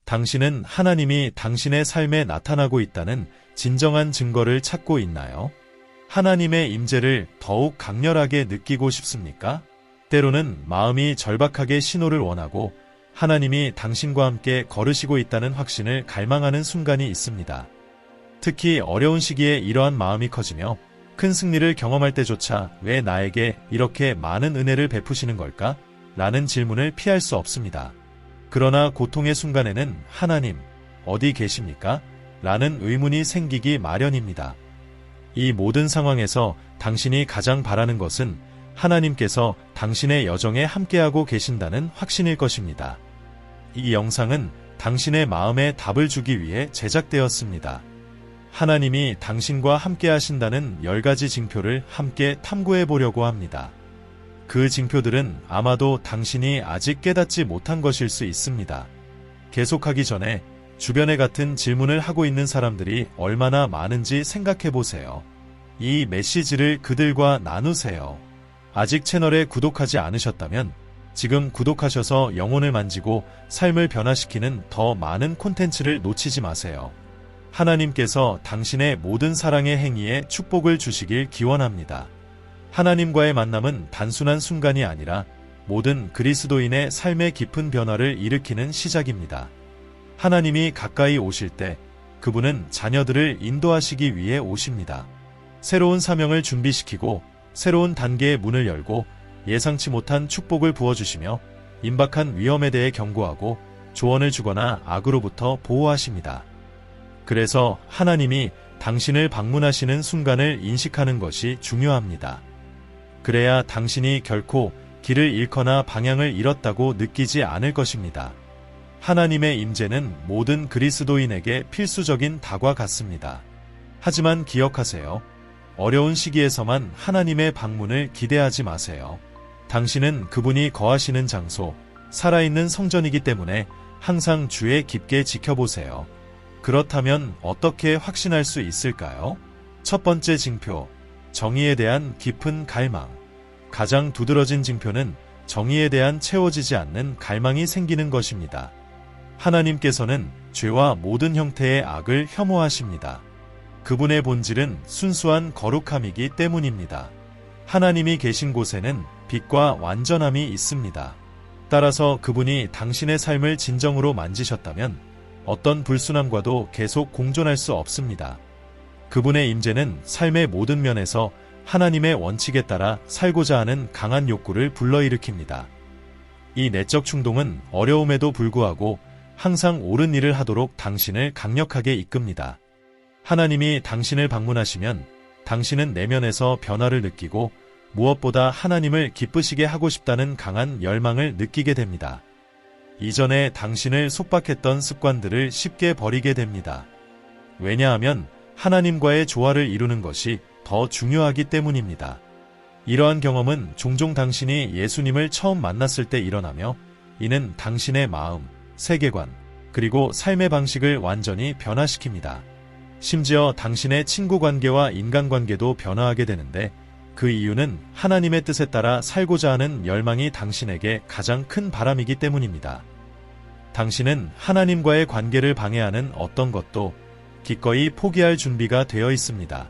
당신은 하나님이 당신의 삶에 나타나고 있다는 진정한 증거를 찾고 있나요? 하나님의 임재를 더욱 강렬하게 느끼고 싶습니까? 때로는 마음이 절박하게 신호를 원하고 하나님이 당신과 함께 걸으시고 있다는 확신을 갈망하는 순간이 있습니다. 특히 어려운 시기에 이러한 마음이 커지며 큰 승리를 경험할 때조차 왜 나에게 이렇게 많은 은혜를 베푸시는 걸까? 라는 질문을 피할 수 없습니다. 그러나 고통의 순간에는 하나님, 어디 계십니까? 라는 의문이 생기기 마련입니다. 이 모든 상황에서 당신이 가장 바라는 것은 하나님께서 당신의 여정에 함께하고 계신다는 확신일 것입니다. 이 영상은 당신의 마음에 답을 주기 위해 제작되었습니다. 하나님이 당신과 함께 하신다는 10가지 징표를 함께 탐구해 보려고 합니다. 그 징표들은 아마도 당신이 아직 깨닫지 못한 것일 수 있습니다. 계속하기 전에 주변에 같은 질문을 하고 있는 사람들이 얼마나 많은지 생각해 보세요. 이 메시지를 그들과 나누세요. 아직 채널에 구독하지 않으셨다면 지금 구독하셔서 영혼을 만지고 삶을 변화시키는 더 많은 콘텐츠를 놓치지 마세요. 하나님께서 당신의 모든 사랑의 행위에 축복을 주시길 기원합니다. 하나님과의 만남은 단순한 순간이 아니라 모든 그리스도인의 삶의 깊은 변화를 일으키는 시작입니다. 하나님이 가까이 오실 때 그분은 자녀들을 인도하시기 위해 오십니다. 새로운 사명을 준비시키고 새로운 단계의 문을 열고 예상치 못한 축복을 부어주시며 임박한 위험에 대해 경고하고 조언을 주거나 악으로부터 보호하십니다. 그래서 하나님이 당신을 방문하시는 순간을 인식하는 것이 중요합니다. 그래야 당신이 결코 길을 잃거나 방향을 잃었다고 느끼지 않을 것입니다. 하나님의 임재는 모든 그리스도인에게 필수적인 닭과 같습니다. 하지만 기억하세요. 어려운 시기에서만 하나님의 방문을 기대하지 마세요. 당신은 그분이 거하시는 장소, 살아있는 성전이기 때문에 항상 주에 깊게 지켜보세요. 그렇다면 어떻게 확신할 수 있을까요? 첫 번째 징표, 정의에 대한 깊은 갈망. 가장 두드러진 징표는 정의에 대한 채워지지 않는 갈망이 생기는 것입니다. 하나님께서는 죄와 모든 형태의 악을 혐오하십니다. 그분의 본질은 순수한 거룩함이기 때문입니다. 하나님이 계신 곳에는 빛과 완전함이 있습니다. 따라서 그분이 당신의 삶을 진정으로 만지셨다면 어떤 불순함과도 계속 공존할 수 없습니다. 그분의 임재는 삶의 모든 면에서 하나님의 원칙에 따라 살고자 하는 강한 욕구를 불러일으킵니다. 이 내적 충동은 어려움에도 불구하고 항상 옳은 일을 하도록 당신을 강력하게 이끕니다. 하나님이 당신을 방문하시면 당신은 내면에서 변화를 느끼고 무엇보다 하나님을 기쁘시게 하고 싶다는 강한 열망을 느끼게 됩니다. 이전에 당신을 속박했던 습관들을 쉽게 버리게 됩니다. 왜냐하면 하나님과의 조화를 이루는 것이 더 중요하기 때문입니다. 이러한 경험은 종종 당신이 예수님을 처음 만났을 때 일어나며 이는 당신의 마음, 세계관, 그리고 삶의 방식을 완전히 변화시킵니다. 심지어 당신의 친구 관계와 인간관계도 변화하게 되는데 그 이유는 하나님의 뜻에 따라 살고자 하는 열망이 당신에게 가장 큰 바람이기 때문입니다. 당신은 하나님과의 관계를 방해하는 어떤 것도 기꺼이 포기할 준비가 되어 있습니다.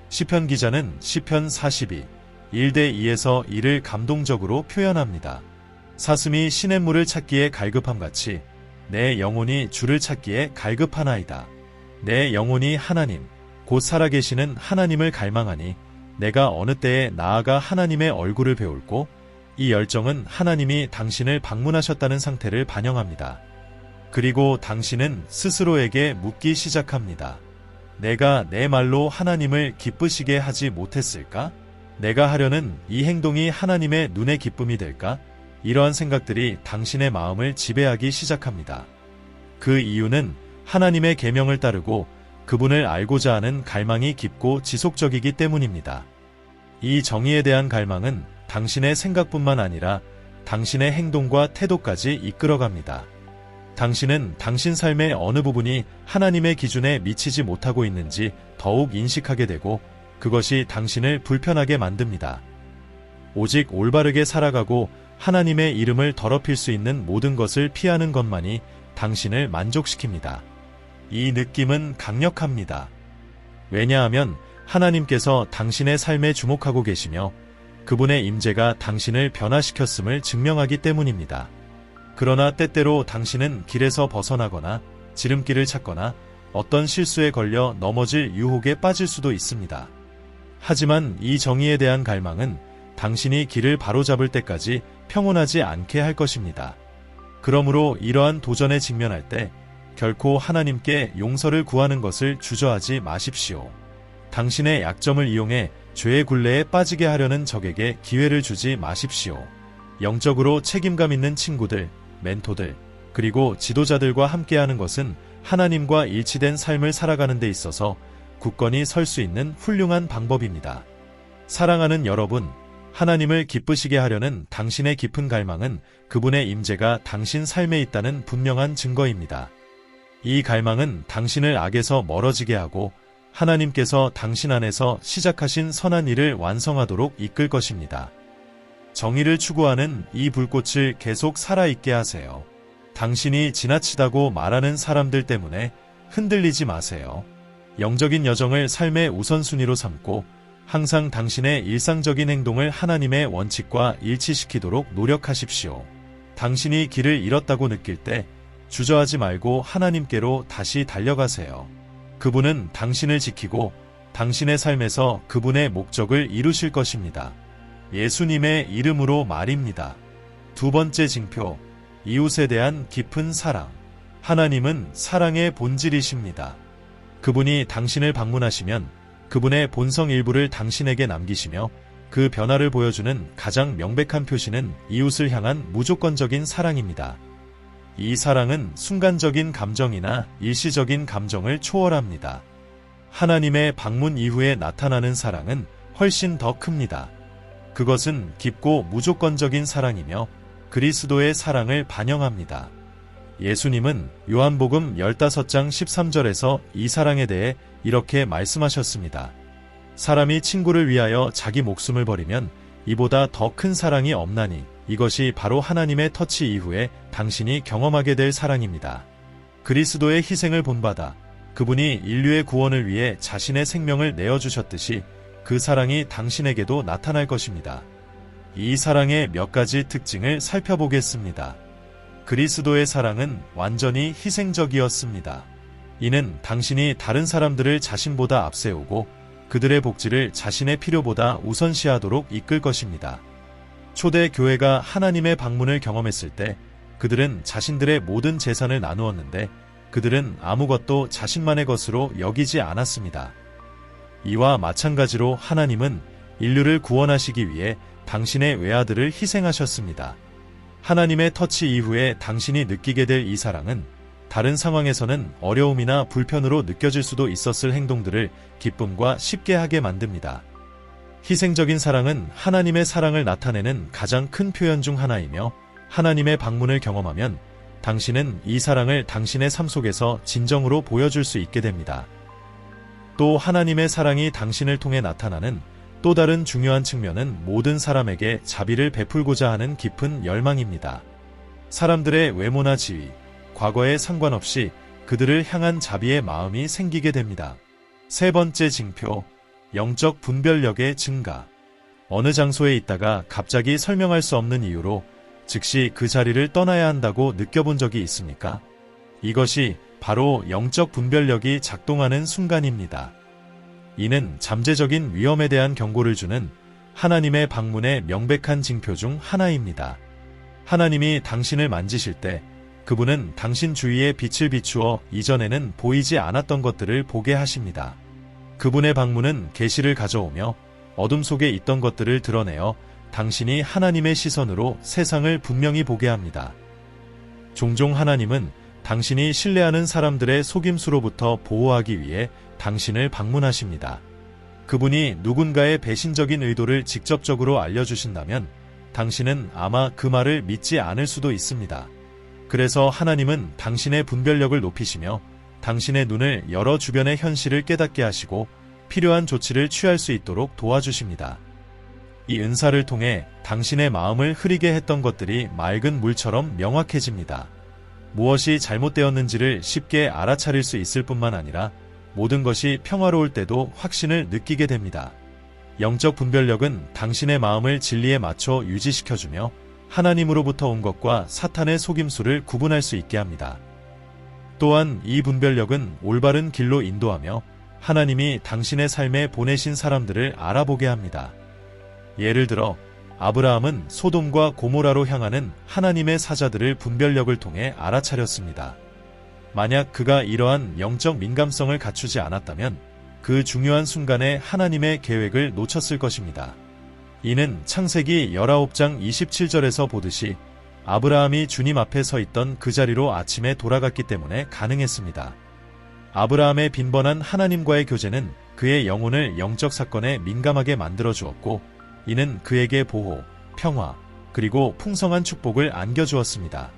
시편 기자는 시편 42, 1-2에서 이를 감동적으로 표현합니다. 사슴이 시냇물을 찾기에 갈급함같이 내 영혼이 주를 찾기에 갈급하나이다. 내 영혼이 하나님, 곧 살아계시는 하나님을 갈망하니 내가 어느 때에 나아가 하나님의 얼굴을 배울고 이 열정은 하나님이 당신을 방문하셨다는 상태를 반영합니다. 그리고 당신은 스스로에게 묻기 시작합니다. 내가 내 말로 하나님을 기쁘시게 하지 못했을까? 내가 하려는 이 행동이 하나님의 눈의 기쁨이 될까? 이러한 생각들이 당신의 마음을 지배하기 시작합니다. 그 이유는 하나님의 계명을 따르고 그분을 알고자 하는 갈망이 깊고 지속적이기 때문입니다. 이 정의에 대한 갈망은 당신의 생각뿐만 아니라 당신의 행동과 태도까지 이끌어갑니다. 당신은 당신 삶의 어느 부분이 하나님의 기준에 미치지 못하고 있는지 더욱 인식하게 되고 그것이 당신을 불편하게 만듭니다. 오직 올바르게 살아가고 하나님의 이름을 더럽힐 수 있는 모든 것을 피하는 것만이 당신을 만족시킵니다. 이 느낌은 강력합니다. 왜냐하면 하나님께서 당신의 삶에 주목하고 계시며 그분의 임재가 당신을 변화시켰음을 증명하기 때문입니다. 그러나 때때로 당신은 길에서 벗어나거나 지름길을 찾거나 어떤 실수에 걸려 넘어질 유혹에 빠질 수도 있습니다. 하지만 이 정의에 대한 갈망은 당신이 길을 바로잡을 때까지 평온하지 않게 할 것입니다. 그러므로 이러한 도전에 직면할 때 결코 하나님께 용서를 구하는 것을 주저하지 마십시오. 당신의 약점을 이용해 죄의 굴레에 빠지게 하려는 적에게 기회를 주지 마십시오. 영적으로 책임감 있는 친구들, 멘토들, 그리고 지도자들과 함께하는 것은 하나님과 일치된 삶을 살아가는 데 있어서 굳건히 설 수 있는 훌륭한 방법입니다. 사랑하는 여러분, 하나님을 기쁘시게 하려는 당신의 깊은 갈망은 그분의 임재가 당신 삶에 있다는 분명한 증거입니다. 이 갈망은 당신을 악에서 멀어지게 하고 하나님께서 당신 안에서 시작하신 선한 일을 완성하도록 이끌 것입니다. 정의를 추구하는 이 불꽃을 계속 살아있게 하세요. 당신이 지나치다고 말하는 사람들 때문에 흔들리지 마세요. 영적인 여정을 삶의 우선순위로 삼고 항상 당신의 일상적인 행동을 하나님의 원칙과 일치시키도록 노력하십시오. 당신이 길을 잃었다고 느낄 때 주저하지 말고 하나님께로 다시 달려가세요. 그분은 당신을 지키고 당신의 삶에서 그분의 목적을 이루실 것입니다. 예수님의 이름으로 말입니다. 두 번째 징표, 이웃에 대한 깊은 사랑. 하나님은 사랑의 본질이십니다. 그분이 당신을 방문하시면 그분의 본성 일부를 당신에게 남기시며 그 변화를 보여주는 가장 명백한 표시는 이웃을 향한 무조건적인 사랑입니다. 이 사랑은 순간적인 감정이나 일시적인 감정을 초월합니다. 하나님의 방문 이후에 나타나는 사랑은 훨씬 더 큽니다. 그것은 깊고 무조건적인 사랑이며 그리스도의 사랑을 반영합니다. 예수님은 요한복음 15장 13절에서 이 사랑에 대해 이렇게 말씀하셨습니다. 사람이 친구를 위하여 자기 목숨을 버리면 이보다 더 큰 사랑이 없나니 이것이 바로 하나님의 터치 이후에 당신이 경험하게 될 사랑입니다. 그리스도의 희생을 본받아 그분이 인류의 구원을 위해 자신의 생명을 내어주셨듯이 그 사랑이 당신에게도 나타날 것입니다. 이 사랑의 몇 가지 특징을 살펴보겠습니다. 그리스도의 사랑은 완전히 희생적이었습니다. 이는 당신이 다른 사람들을 자신보다 앞세우고 그들의 복지를 자신의 필요보다 우선시하도록 이끌 것입니다. 초대 교회가 하나님의 방문을 경험했을 때 그들은 자신들의 모든 재산을 나누었는데 그들은 아무것도 자신만의 것으로 여기지 않았습니다. 이와 마찬가지로 하나님은 인류를 구원하시기 위해 당신의 외아들을 희생하셨습니다. 하나님의 터치 이후에 당신이 느끼게 될 이 사랑은 다른 상황에서는 어려움이나 불편으로 느껴질 수도 있었을 행동들을 기쁨과 쉽게 하게 만듭니다. 희생적인 사랑은 하나님의 사랑을 나타내는 가장 큰 표현 중 하나이며 하나님의 방문을 경험하면 당신은 이 사랑을 당신의 삶 속에서 진정으로 보여줄 수 있게 됩니다. 또 하나님의 사랑이 당신을 통해 나타나는 또 다른 중요한 측면은 모든 사람에게 자비를 베풀고자 하는 깊은 열망입니다. 사람들의 외모나 지위, 과거에 상관없이 그들을 향한 자비의 마음이 생기게 됩니다. 세 번째 징표, 영적 분별력의 증가. 어느 장소에 있다가 갑자기 설명할 수 없는 이유로 즉시 그 자리를 떠나야 한다고 느껴본 적이 있습니까? 이것이 바로 영적 분별력이 작동하는 순간입니다. 이는 잠재적인 위험에 대한 경고를 주는 하나님의 방문의 명백한 징표 중 하나입니다. 하나님이 당신을 만지실 때 그분은 당신 주위에 빛을 비추어 이전에는 보이지 않았던 것들을 보게 하십니다. 그분의 방문은 계시를 가져오며 어둠 속에 있던 것들을 드러내어 당신이 하나님의 시선으로 세상을 분명히 보게 합니다. 종종 하나님은 당신이 신뢰하는 사람들의 속임수로부터 보호하기 위해 당신을 방문하십니다. 그분이 누군가의 배신적인 의도를 직접적으로 알려주신다면 당신은 아마 그 말을 믿지 않을 수도 있습니다. 그래서 하나님은 당신의 분별력을 높이시며 당신의 눈을 열어 주변의 현실을 깨닫게 하시고 필요한 조치를 취할 수 있도록 도와주십니다. 이 은사를 통해 당신의 마음을 흐리게 했던 것들이 맑은 물처럼 명확해집니다. 무엇이 잘못되었는지를 쉽게 알아차릴 수 있을 뿐만 아니라 모든 것이 평화로울 때도 확신을 느끼게 됩니다. 영적 분별력은 당신의 마음을 진리에 맞춰 유지시켜주며 하나님으로부터 온 것과 사탄의 속임수를 구분할 수 있게 합니다. 또한 이 분별력은 올바른 길로 인도하며 하나님이 당신의 삶에 보내신 사람들을 알아보게 합니다. 예를 들어 아브라함은 소돔과 고모라로 향하는 하나님의 사자들을 분별력을 통해 알아차렸습니다. 만약 그가 이러한 영적 민감성을 갖추지 않았다면 그 중요한 순간에 하나님의 계획을 놓쳤을 것입니다. 이는 창세기 19장 27절에서 보듯이 아브라함이 주님 앞에 서 있던 그 자리로 아침에 돌아갔기 때문에 가능했습니다. 아브라함의 빈번한 하나님과의 교제는 그의 영혼을 영적 사건에 민감하게 만들어 주었고, 이는 그에게 보호, 평화, 그리고 풍성한 축복을 안겨주었습니다.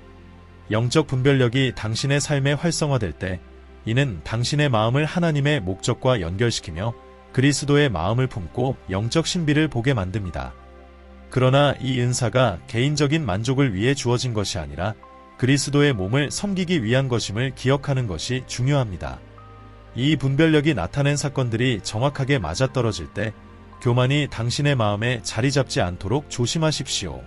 영적 분별력이 당신의 삶에 활성화될 때, 이는 당신의 마음을 하나님의 목적과 연결시키며 그리스도의 마음을 품고 영적 신비를 보게 만듭니다. 그러나 이 은사가 개인적인 만족을 위해 주어진 것이 아니라 그리스도의 몸을 섬기기 위한 것임을 기억하는 것이 중요합니다. 이 분별력이 나타낸 사건들이 정확하게 맞아떨어질 때 교만이 당신의 마음에 자리 잡지 않도록 조심하십시오.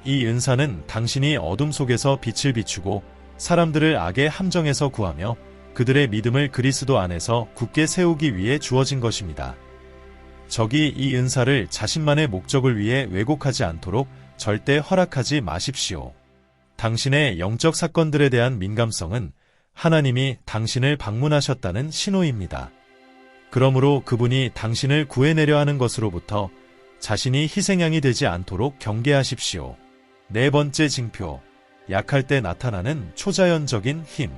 이 은사는 당신이 어둠 속에서 빛을 비추고 사람들을 악의 함정에서 구하며 그들의 믿음을 그리스도 안에서 굳게 세우기 위해 주어진 것입니다. 적이 이 은사를 자신만의 목적을 위해 왜곡하지 않도록 절대 허락하지 마십시오. 당신의 영적 사건들에 대한 민감성은 하나님이 당신을 방문하셨다는 신호입니다. 그러므로 그분이 당신을 구해내려 하는 것으로부터 자신이 희생양이 되지 않도록 경계하십시오. 네 번째 징표, 약할 때 나타나는 초자연적인 힘.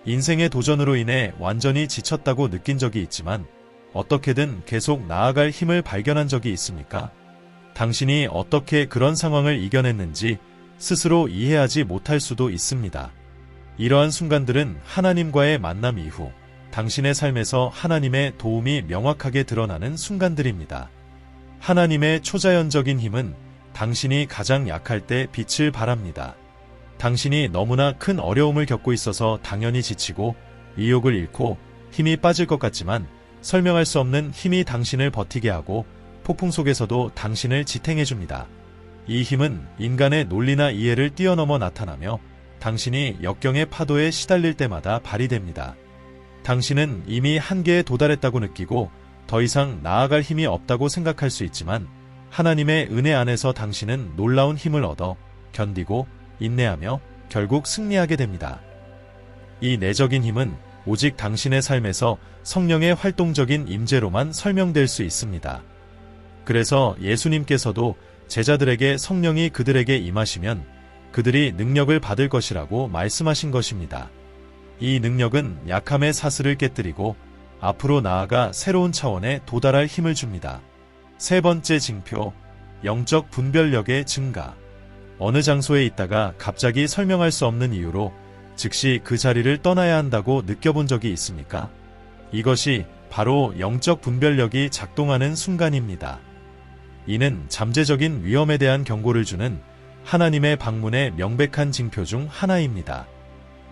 인생의 도전으로 인해 완전히 지쳤다고 느낀 적이 있지만 어떻게든 계속 나아갈 힘을 발견한 적이 있습니까? 당신이 어떻게 그런 상황을 이겨냈는지 스스로 이해하지 못할 수도 있습니다. 이러한 순간들은 하나님과의 만남 이후 당신의 삶에서 하나님의 도움이 명확하게 드러나는 순간들입니다. 하나님의 초자연적인 힘은 당신이 가장 약할 때 빛을 발합니다. 당신이 너무나 큰 어려움을 겪고 있어서 당연히 지치고 의욕을 잃고 힘이 빠질 것 같지만 설명할 수 없는 힘이 당신을 버티게 하고 폭풍 속에서도 당신을 지탱해줍니다. 이 힘은 인간의 논리나 이해를 뛰어넘어 나타나며 당신이 역경의 파도에 시달릴 때마다 발휘됩니다. 당신은 이미 한계에 도달했다고 느끼고 더 이상 나아갈 힘이 없다고 생각할 수 있지만 하나님의 은혜 안에서 당신은 놀라운 힘을 얻어 견디고 인내하며 결국 승리하게 됩니다. 이 내적인 힘은 오직 당신의 삶에서 성령의 활동적인 임재로만 설명될 수 있습니다. 그래서 예수님께서도 제자들에게 성령이 그들에게 임하시면 그들이 능력을 받을 것이라고 말씀하신 것입니다. 이 능력은 약함의 사슬을 깨뜨리고 앞으로 나아가 새로운 차원에 도달할 힘을 줍니다. 세 번째 징표, 영적 분별력의 증가. 어느 장소에 있다가 갑자기 설명할 수 없는 이유로 즉시 그 자리를 떠나야 한다고 느껴본 적이 있습니까? 이것이 바로 영적 분별력이 작동하는 순간입니다. 이는 잠재적인 위험에 대한 경고를 주는 하나님의 방문의 명백한 징표 중 하나입니다.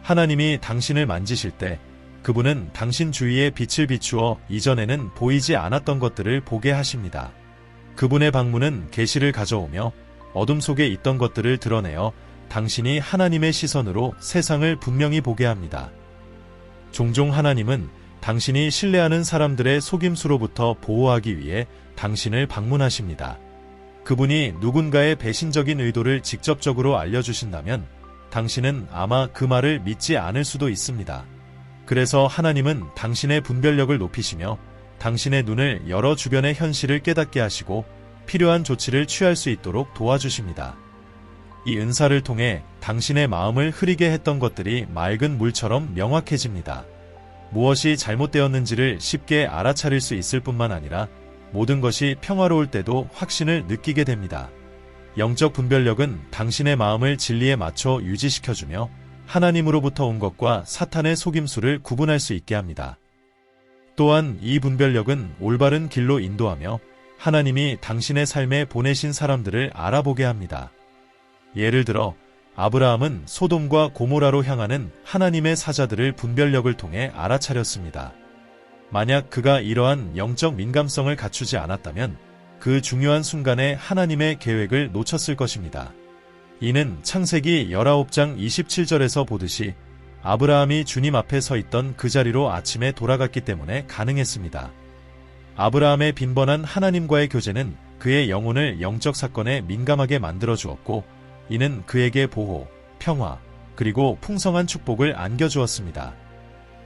하나님이 당신을 만지실 때 그분은 당신 주위에 빛을 비추어 이전에는 보이지 않았던 것들을 보게 하십니다. 그분의 방문은 계시를 가져오며 어둠 속에 있던 것들을 드러내어 당신이 하나님의 시선으로 세상을 분명히 보게 합니다. 종종 하나님은 당신이 신뢰하는 사람들의 속임수로부터 보호하기 위해 당신을 방문하십니다. 그분이 누군가의 배신적인 의도를 직접적으로 알려주신다면 당신은 아마 그 말을 믿지 않을 수도 있습니다. 그래서 하나님은 당신의 분별력을 높이시며 당신의 눈을 열어 주변의 현실을 깨닫게 하시고 필요한 조치를 취할 수 있도록 도와주십니다. 이 은사를 통해 당신의 마음을 흐리게 했던 것들이 맑은 물처럼 명확해집니다. 무엇이 잘못되었는지를 쉽게 알아차릴 수 있을 뿐만 아니라 모든 것이 평화로울 때도 확신을 느끼게 됩니다. 영적 분별력은 당신의 마음을 진리에 맞춰 유지시켜주며 하나님으로부터 온 것과 사탄의 속임수를 구분할 수 있게 합니다. 또한 이 분별력은 올바른 길로 인도하며 하나님이 당신의 삶에 보내신 사람들을 알아보게 합니다. 예를 들어 아브라함은 소돔과 고모라로 향하는 하나님의 사자들을 분별력을 통해 알아차렸습니다. 만약 그가 이러한 영적 민감성을 갖추지 않았다면 그 중요한 순간에 하나님의 계획을 놓쳤을 것입니다. 이는 창세기 19장 27절에서 보듯이 아브라함이 주님 앞에 서 있던 그 자리로 아침에 돌아갔기 때문에 가능했습니다. 아브라함의 빈번한 하나님과의 교제는 그의 영혼을 영적 사건에 민감하게 만들어 주었고, 이는 그에게 보호, 평화, 그리고 풍성한 축복을 안겨주었습니다.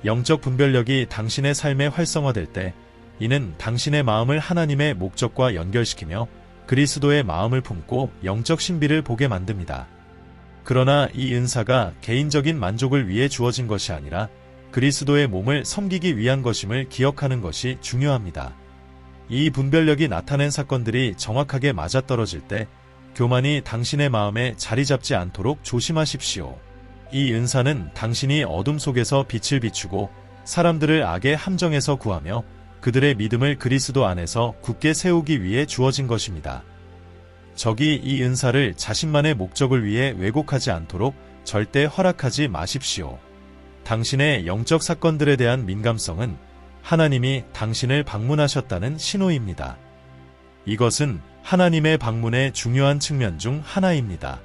영적 분별력이 당신의 삶에 활성화될 때, 이는 당신의 마음을 하나님의 목적과 연결시키며 그리스도의 마음을 품고 영적 신비를 보게 만듭니다. 그러나 이 은사가 개인적인 만족을 위해 주어진 것이 아니라 그리스도의 몸을 섬기기 위한 것임을 기억하는 것이 중요합니다. 이 분별력이 나타낸 사건들이 정확하게 맞아떨어질 때 교만이 당신의 마음에 자리 잡지 않도록 조심하십시오. 이 은사는 당신이 어둠 속에서 빛을 비추고 사람들을 악의 함정에서 구하며 그들의 믿음을 그리스도 안에서 굳게 세우기 위해 주어진 것입니다. 적이 이 은사를 자신만의 목적을 위해 왜곡하지 않도록 절대 허락하지 마십시오. 당신의 영적 사건들에 대한 민감성은 하나님이 당신을 방문하셨다는 신호입니다. 이것은 하나님의 방문의 중요한 측면 중 하나입니다.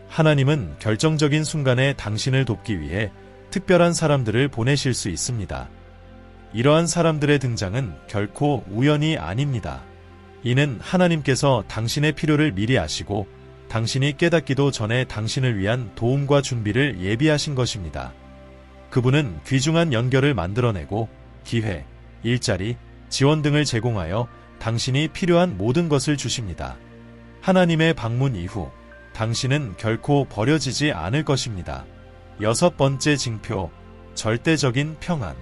하나님은 결정적인 순간에 당신을 돕기 위해 특별한 사람들을 보내실 수 있습니다. 이러한 사람들의 등장은 결코 우연이 아닙니다. 이는 하나님께서 당신의 필요를 미리 아시고 당신이 깨닫기도 전에 당신을 위한 도움과 준비를 예비하신 것입니다. 그분은 귀중한 연결을 만들어내고 기회, 일자리, 지원 등을 제공하여 당신이 필요한 모든 것을 주십니다. 하나님의 방문 이후 당신은 결코 버려지지 않을 것입니다. 6번째 징표, 절대적인 평안.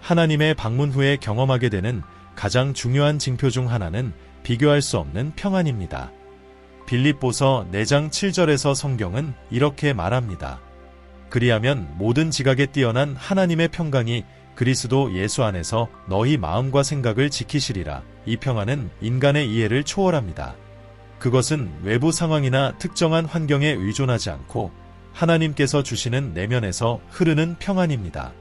하나님의 방문 후에 경험하게 되는 가장 중요한 징표 중 하나는 비교할 수 없는 평안입니다. 빌립보서 4장 7절에서 성경은 이렇게 말합니다. 그리하면 모든 지각에 뛰어난 하나님의 평강이 그리스도 예수 안에서 너희 마음과 생각을 지키시리라. 이 평안은 인간의 이해를 초월합니다. 그것은 외부 상황이나 특정한 환경에 의존하지 않고 하나님께서 주시는 내면에서 흐르는 평안입니다.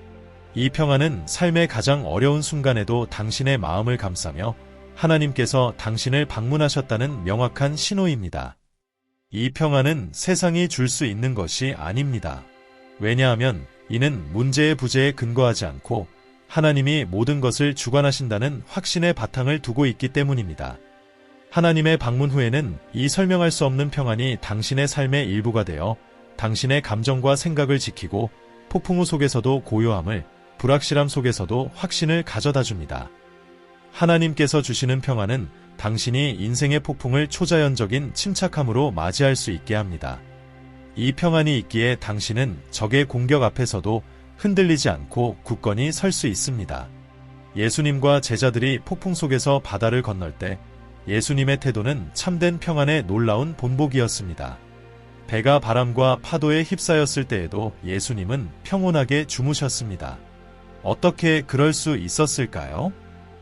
이 평안은 삶의 가장 어려운 순간에도 당신의 마음을 감싸며 하나님께서 당신을 방문하셨다는 명확한 신호입니다. 이 평안은 세상이 줄 수 있는 것이 아닙니다. 왜냐하면 이는 문제의 부재에 근거하지 않고 하나님이 모든 것을 주관하신다는 확신의 바탕을 두고 있기 때문입니다. 하나님의 방문 후에는 이 설명할 수 없는 평안이 당신의 삶의 일부가 되어 당신의 감정과 생각을 지키고 폭풍우 속에서도 고요함을, 불확실함 속에서도 확신을 가져다 줍니다. 하나님께서 주시는 평안은 당신이 인생의 폭풍을 초자연적인 침착함으로 맞이할 수 있게 합니다. 이 평안이 있기에 당신은 적의 공격 앞에서도 흔들리지 않고 굳건히 설 수 있습니다. 예수님과 제자들이 폭풍 속에서 바다를 건널 때 예수님의 태도는 참된 평안의 놀라운 본보기였습니다. 배가 바람과 파도에 휩싸였을 때에도 예수님은 평온하게 주무셨습니다. 어떻게 그럴 수 있었을까요?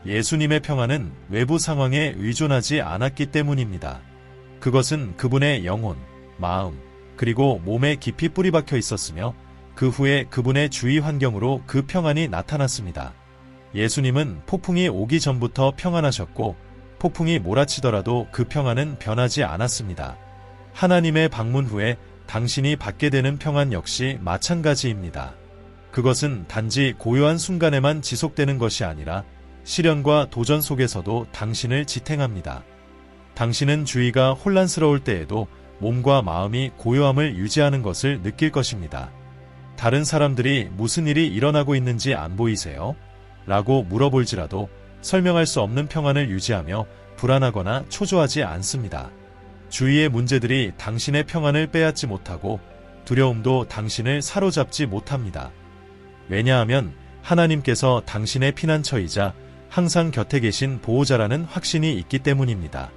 예수님의 평안은 외부 상황에 의존하지 않았기 때문입니다. 그것은 그분의 영혼, 마음, 그리고 몸에 깊이 뿌리박혀 있었으며 그 후에 그분의 주위 환경으로 그 평안이 나타났습니다. 예수님은 폭풍이 오기 전부터 평안하셨고 폭풍이 몰아치더라도 그 평안은 변하지 않았습니다. 하나님의 방문 후에 당신이 받게 되는 평안 역시 마찬가지입니다. 그것은 단지 고요한 순간에만 지속되는 것이 아니라 시련과 도전 속에서도 당신을 지탱합니다. 당신은 주위가 혼란스러울 때에도 몸과 마음이 고요함을 유지하는 것을 느낄 것입니다. 다른 사람들이 무슨 일이 일어나고 있는지 안 보이세요? 라고 물어볼지라도 설명할 수 없는 평안을 유지하며 불안하거나 초조하지 않습니다. 주위의 문제들이 당신의 평안을 빼앗지 못하고 두려움도 당신을 사로잡지 못합니다. 왜냐하면 하나님께서 당신의 피난처이자 항상 곁에 계신 보호자라는 확신이 있기 때문입니다.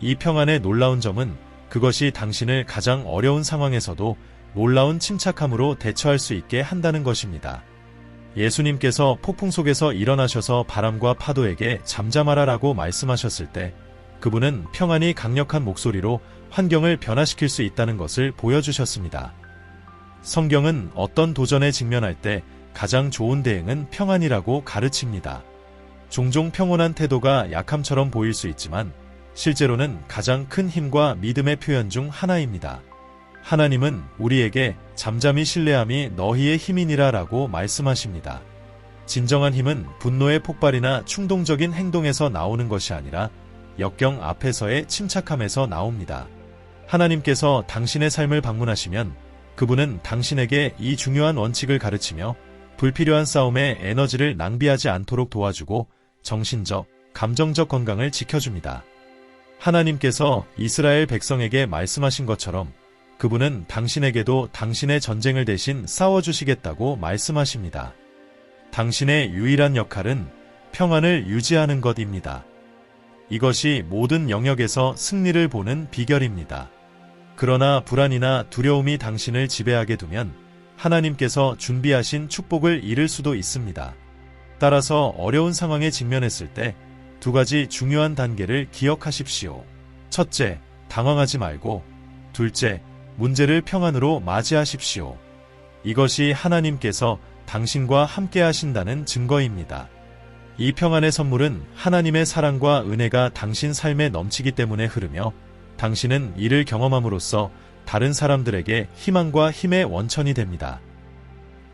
이 평안의 놀라운 점은 그것이 당신을 가장 어려운 상황에서도 놀라운 침착함으로 대처할 수 있게 한다는 것입니다. 예수님께서 폭풍 속에서 일어나셔서 바람과 파도에게 잠잠하라라고 말씀하셨을 때 그분은 평안이 강력한 목소리로 환경을 변화시킬 수 있다는 것을 보여주셨습니다. 성경은 어떤 도전에 직면할 때 가장 좋은 대응은 평안이라고 가르칩니다. 종종 평온한 태도가 약함처럼 보일 수 있지만 실제로는 가장 큰 힘과 믿음의 표현 중 하나입니다. 하나님은 우리에게 잠잠히 신뢰함이 너희의 힘이니라 라고 말씀하십니다. 진정한 힘은 분노의 폭발이나 충동적인 행동에서 나오는 것이 아니라 역경 앞에서의 침착함에서 나옵니다. 하나님께서 당신의 삶을 방문하시면 그분은 당신에게 이 중요한 원칙을 가르치며 불필요한 싸움에 에너지를 낭비하지 않도록 도와주고 정신적, 감정적 건강을 지켜줍니다. 하나님께서 이스라엘 백성에게 말씀하신 것처럼 그분은 당신에게도 당신의 전쟁을 대신 싸워주시겠다고 말씀하십니다. 당신의 유일한 역할은 평안을 유지하는 것입니다. 이것이 모든 영역에서 승리를 보는 비결입니다. 그러나 불안이나 두려움이 당신을 지배하게 두면 하나님께서 준비하신 축복을 잃을 수도 있습니다. 따라서 어려운 상황에 직면했을 때 두 가지 중요한 단계를 기억하십시오. 첫째, 당황하지 말고, 둘째, 문제를 평안으로 맞이하십시오. 이것이 하나님께서 당신과 함께 하신다는 증거입니다. 이 평안의 선물은 하나님의 사랑과 은혜가 당신 삶에 넘치기 때문에 흐르며 당신은 이를 경험함으로써 다른 사람들에게 희망과 힘의 원천이 됩니다.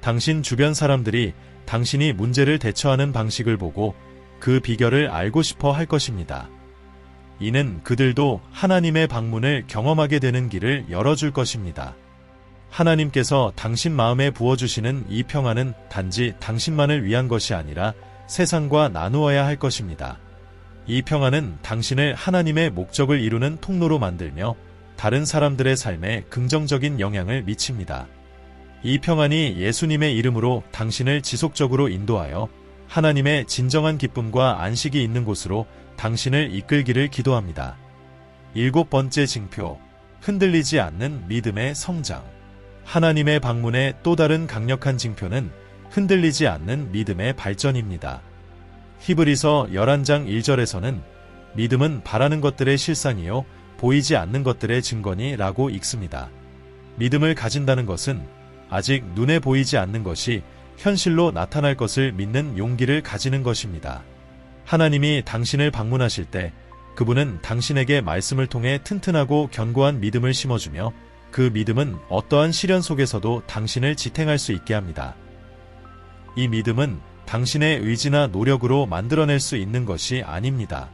당신 주변 사람들이 당신이 문제를 대처하는 방식을 보고 그 비결을 알고 싶어 할 것입니다. 이는 그들도 하나님의 방문을 경험하게 되는 길을 열어줄 것입니다. 하나님께서 당신 마음에 부어주시는 이 평안은 단지 당신만을 위한 것이 아니라 세상과 나누어야 할 것입니다. 이 평안은 당신을 하나님의 목적을 이루는 통로로 만들며 다른 사람들의 삶에 긍정적인 영향을 미칩니다. 이 평안이 예수님의 이름으로 당신을 지속적으로 인도하여 하나님의 진정한 기쁨과 안식이 있는 곳으로 당신을 이끌기를 기도합니다. 7번째 징표, 흔들리지 않는 믿음의 성장. 하나님의 방문의 또 다른 강력한 징표는 흔들리지 않는 믿음의 발전입니다. 히브리서 11장 1절에서는 믿음은 바라는 것들의 실상이요 보이지 않는 것들의 증거니 라고 읽습니다. 믿음을 가진다는 것은 아직 눈에 보이지 않는 것이 현실로 나타날 것을 믿는 용기를 가지는 것입니다. 하나님이 당신을 방문하실 때 그분은 당신에게 말씀을 통해 튼튼하고 견고한 믿음을 심어주며 그 믿음은 어떠한 시련 속에서도 당신을 지탱할 수 있게 합니다. 이 믿음은 당신의 의지나 노력으로 만들어낼 수 있는 것이 아닙니다.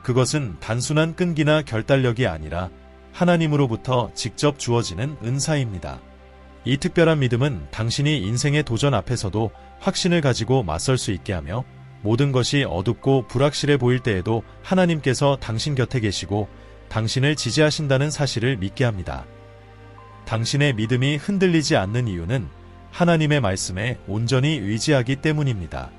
그것은 단순한 끈기나 결단력이 아니라 하나님으로부터 직접 주어지는 은사입니다. 이 특별한 믿음은 당신이 인생의 도전 앞에서도 확신을 가지고 맞설 수 있게 하며 모든 것이 어둡고 불확실해 보일 때에도 하나님께서 당신 곁에 계시고 당신을 지지하신다는 사실을 믿게 합니다. 당신의 믿음이 흔들리지 않는 이유는 하나님의 말씀에 온전히 의지하기 때문입니다.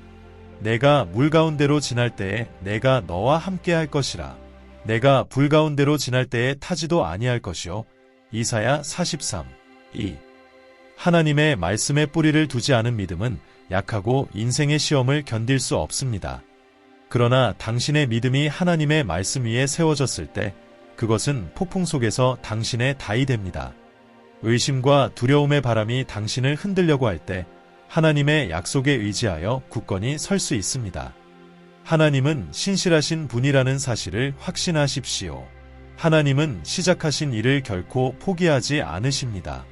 내가 물 가운데로 지날 때에 내가 너와 함께 할 것이라. 내가 불 가운데로 지날 때에 타지도 아니할 것이요. 이사야 43, 2. 하나님의 말씀에 뿌리를 두지 않은 믿음은 약하고 인생의 시험을 견딜 수 없습니다. 그러나 당신의 믿음이 하나님의 말씀 위에 세워졌을 때 그것은 폭풍 속에서 당신의 다이 됩니다. 의심과 두려움의 바람이 당신을 흔들려고 할 때 하나님의 약속에 의지하여 굳건히 설 수 있습니다. 하나님은 신실하신 분이라는 사실을 확신하십시오. 하나님은 시작하신 일을 결코 포기하지 않으십니다.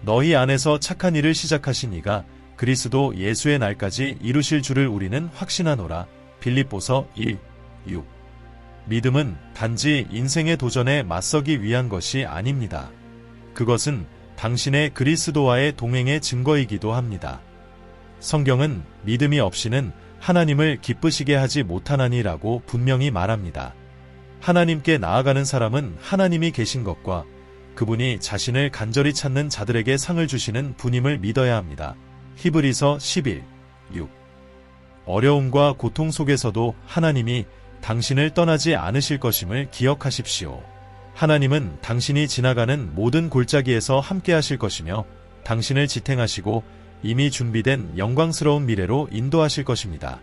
너희 안에서 착한 일을 시작하신 이가 그리스도 예수의 날까지 이루실 줄을 우리는 확신하노라. 빌립보서 1, 6. 믿음은 단지 인생의 도전에 맞서기 위한 것이 아닙니다. 그것은 당신의 그리스도와의 동행의 증거이기도 합니다. 성경은 믿음이 없이는 하나님을 기쁘시게 하지 못하나니라고 분명히 말합니다. 하나님께 나아가는 사람은 하나님이 계신 것과 그분이 자신을 간절히 찾는 자들에게 상을 주시는 분임을 믿어야 합니다. 히브리서 11, 6. 어려움과 고통 속에서도 하나님이 당신을 떠나지 않으실 것임을 기억하십시오. 하나님은 당신이 지나가는 모든 골짜기에서 함께 하실 것이며 당신을 지탱하시고 이미 준비된 영광스러운 미래로 인도하실 것입니다.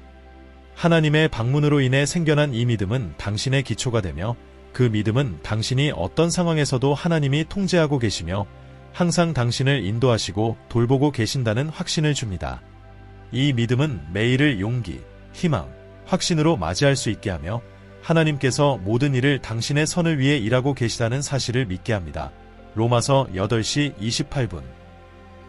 하나님의 방문으로 인해 생겨난 이 믿음은 당신의 기초가 되며 그 믿음은 당신이 어떤 상황에서도 하나님이 통제하고 계시며 항상 당신을 인도하시고 돌보고 계신다는 확신을 줍니다. 이 믿음은 매일을 용기, 희망, 확신으로 맞이할 수 있게 하며 하나님께서 모든 일을 당신의 선을 위해 일하고 계시다는 사실을 믿게 합니다. 로마서 8시 28분.